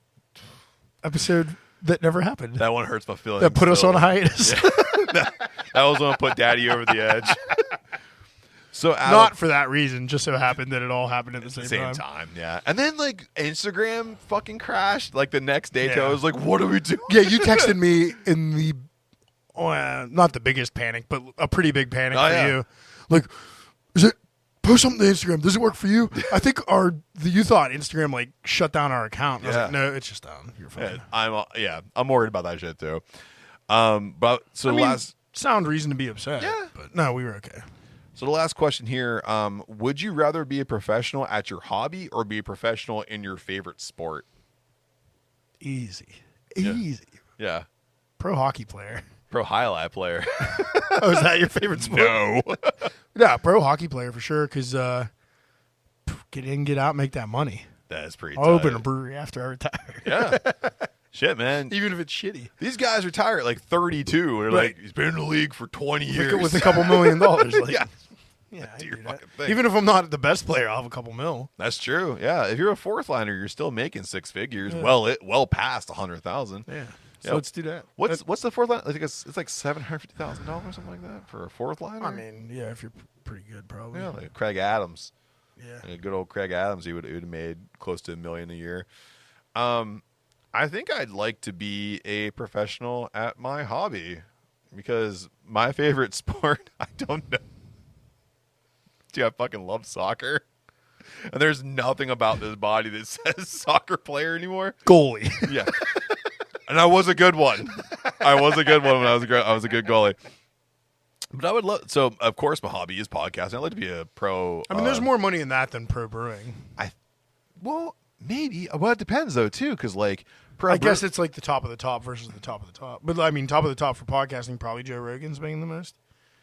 episode that never happened. That one hurts my feelings. That put us on a hiatus. Yeah. that was one put Daddy over the edge. So Adam, not for that reason, just so happened that it all happened at the same time. Yeah. And then Instagram fucking crashed the next day. I was like, what do we do? Yeah, you texted me in the not the biggest panic, but a pretty big panic for you. Like, is it post something to Instagram? Does it work for you? I think you thought Instagram shut down our account. I was like, no, it's just down. You're fine. I'm worried about that shit too. Sound reason to be upset. Yeah. But no, we were okay. So the last question here, would you rather be a professional at your hobby or be a professional in your favorite sport? Easy. Yeah. Pro hockey player. Pro highlight player. Oh, is that your favorite sport? No. Yeah, pro hockey player for sure, because get in, get out, make that money. That is pretty I'll open a brewery after I retire. Yeah. Shit, man. Even if it's shitty. These guys retire at 32. And they're he's been in the league for 20 years. With a couple $1 million. Yeah, I do do your that. fucking thing. Even if I'm not the best player, I'll have a couple mil. That's true. Yeah, if you're a fourth liner, you're still making six figures. Yeah. Well past 100,000. Yeah. So let's do that. What's the fourth line? I think it's like $750,000, something like that for a fourth liner. I mean, yeah, if you're pretty good, probably. Yeah, like Craig Adams. Yeah, good old Craig Adams. He would have made close to $1 million a year. I think I'd like to be a professional at my hobby because my favorite sport, I don't know. Dude, I fucking love soccer. And there's nothing about this body that says soccer player anymore. Goalie. Yeah. And I was a good one. I was a good one when I was a good goalie. But I would love. So of course my hobby is podcasting. I'd like to be a pro. I mean, there's more money in that than pro brewing. Well, maybe. Well, it depends though too, because I guess it's like the top of the top versus the top of the top. But I mean, top of the top for podcasting, probably Joe Rogan's making the most.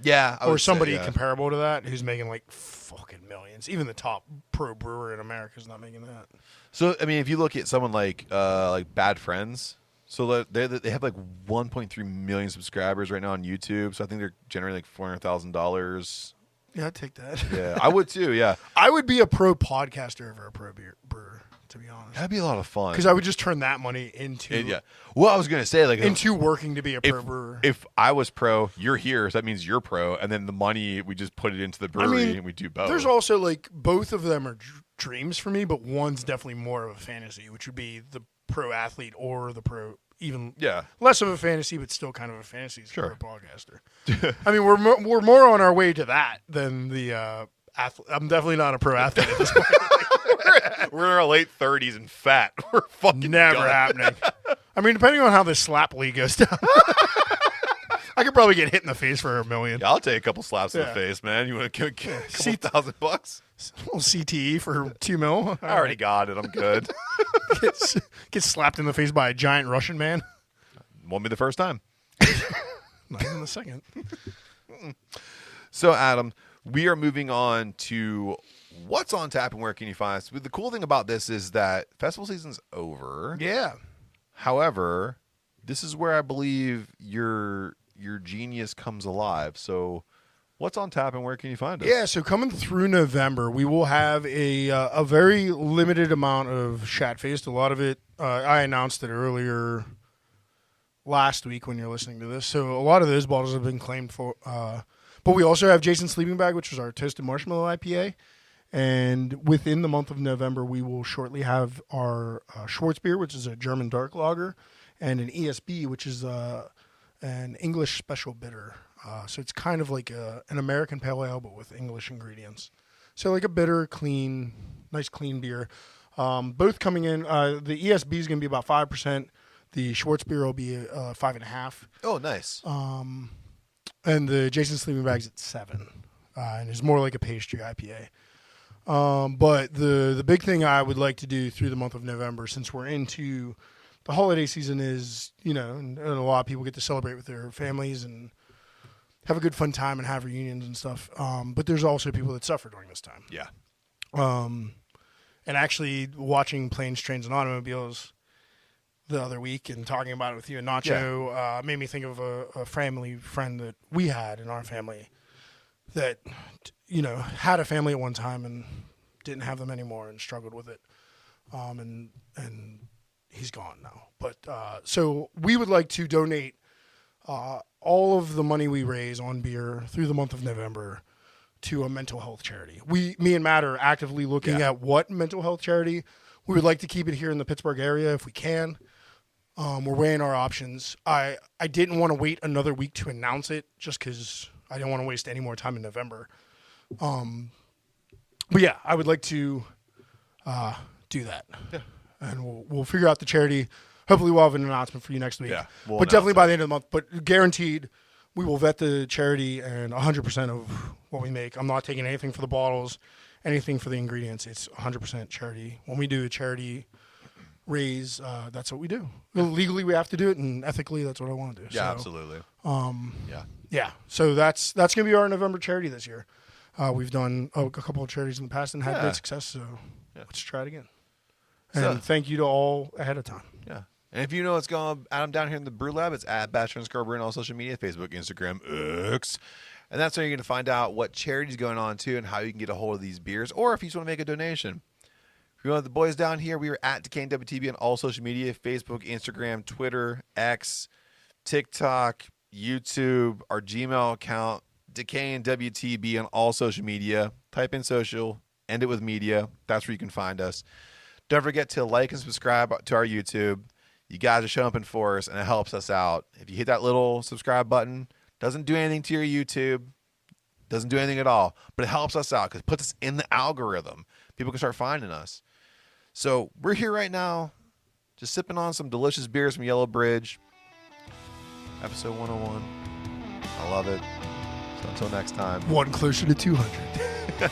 Yeah, or somebody comparable to that who's making fucking millions. Even the top pro brewer in America is not making that. So I mean, if you look at someone like Bad Friends, so they have 1.3 million subscribers right now on YouTube. So I think they're generating $400,000. Yeah, I'd take that. Yeah, I would too. Yeah, I would be a pro podcaster over a pro brewer. To be honest, that'd be a lot of fun because I would just turn that money into Well, I was gonna say into working to be a pro brewer. If I was pro, you're here, so that means you're pro, and then the money we just put it into the brewery and we do both. There's also both of them are dreams for me, but one's definitely more of a fantasy, which would be the pro athlete or the pro less of a fantasy, but still kind of a fantasy. Sure, pro podcaster. I mean, we're more on our way to that than the athlete. I'm definitely not a pro athlete at this point. we're in our late 30s and fat. We're fucking Never done. happening. I mean, depending on how this slap league goes down, I could probably get hit in the face for $1 million. Yeah, I'll take a couple slaps in the Yeah. face, man. You want to give a See- couple $1,000? A little CTE for $2 million. I already got it. I'm good. Get slapped in the face by a giant Russian man. Won't be the first time. Not even the second. So, Adam, we are moving on to what's on tap and where can you find us. The cool thing about this is that festival season's over. Yeah. However, this is where I believe your genius comes alive. So, what's on tap and where can you find us? Yeah, so coming through November, we will have a very limited amount of Shatfaced. A lot of it, I announced it earlier last week when you're listening to this. So a lot of those bottles have been claimed for. But we also have Jason's Sleeping Bag, which is our Toasted Marshmallow IPA. And within the month of November, we will shortly have our Schwarzbier, which is a German dark lager, and an ESB, which is an English special bitter. So it's kind of like an American pale ale, but with English ingredients. So like a bitter, clean, nice clean beer. Both coming in. The ESB is going to be about 5%. The Schwarzbier will be 5.5%. Oh, nice. And the Jason's Sleeping Bag's at 7%. And it's more like a pastry IPA. But the big thing I would like to do through the month of November, since we're into the holiday season, is, and a lot of people get to celebrate with their families and have a good fun time and have reunions and stuff. But there's also people that suffer during this time. Yeah. And actually watching Planes, Trains, and Automobiles the other week and talking about it with you and Nacho made me think of a family friend that we had in our family that, had a family at one time and didn't have them anymore and struggled with it. And he's gone now. But so we would like to donate all of the money we raise on beer through the month of November to a mental health charity. Me and Matt are actively looking at what mental health charity. We would like to keep it here in the Pittsburgh area if we can. We're weighing our options. I didn't want to wait another week to announce it just because I didn't want to waste any more time in November. But yeah, I would like to do that. Yeah. And we'll figure out the charity. Hopefully we'll have an announcement for you next week. Yeah, we'll but definitely announce by the end of the month. But guaranteed, we will vet the charity and 100% of what we make. I'm not taking anything for the bottles, anything for the ingredients. It's 100% charity. When we do a charity raise, that's what we do. Legally, we have to do it, and ethically, that's what I want to do. Yeah, so, absolutely. Yeah. So that's going to be our November charity this year. We've done a couple of charities in the past and had great success. So let's try it again. And thank you to all ahead of time. Yeah. And if you know what's going on, Adam, down here in the Brew Lab, it's at Bachelor & Scarborough on all social media, Facebook, Instagram, X. And that's where you're going to find out what charity's going on, too, and how you can get a hold of these beers, or if you just want to make a donation. If you want the boys down here, we are at DWTB on all social media, Facebook, Instagram, Twitter, X, TikTok, YouTube, our Gmail account, DecayingWTB on all social media. Type in social, end it with media. That's where you can find us. Don't forget to like and subscribe to our YouTube. You guys are showing up in force, and it helps us out. If you hit that little subscribe button, doesn't do anything to your YouTube, doesn't do anything at all, but it helps us out because it puts us in the algorithm. People can start finding us. So we're here right now, just sipping on some delicious beers from Yellowbridge. Episode 101. I love it. So until next time. One closer to 200.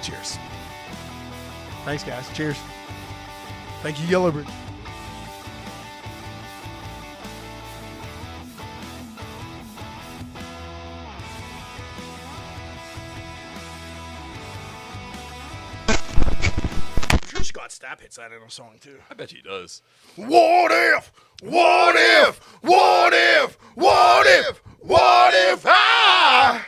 Cheers. Thanks, guys. Cheers. Thank you, Yellowbridge. Scott Stapp hits that in a song too. I bet he does. What if? What if? What if? What if? What if? Ah!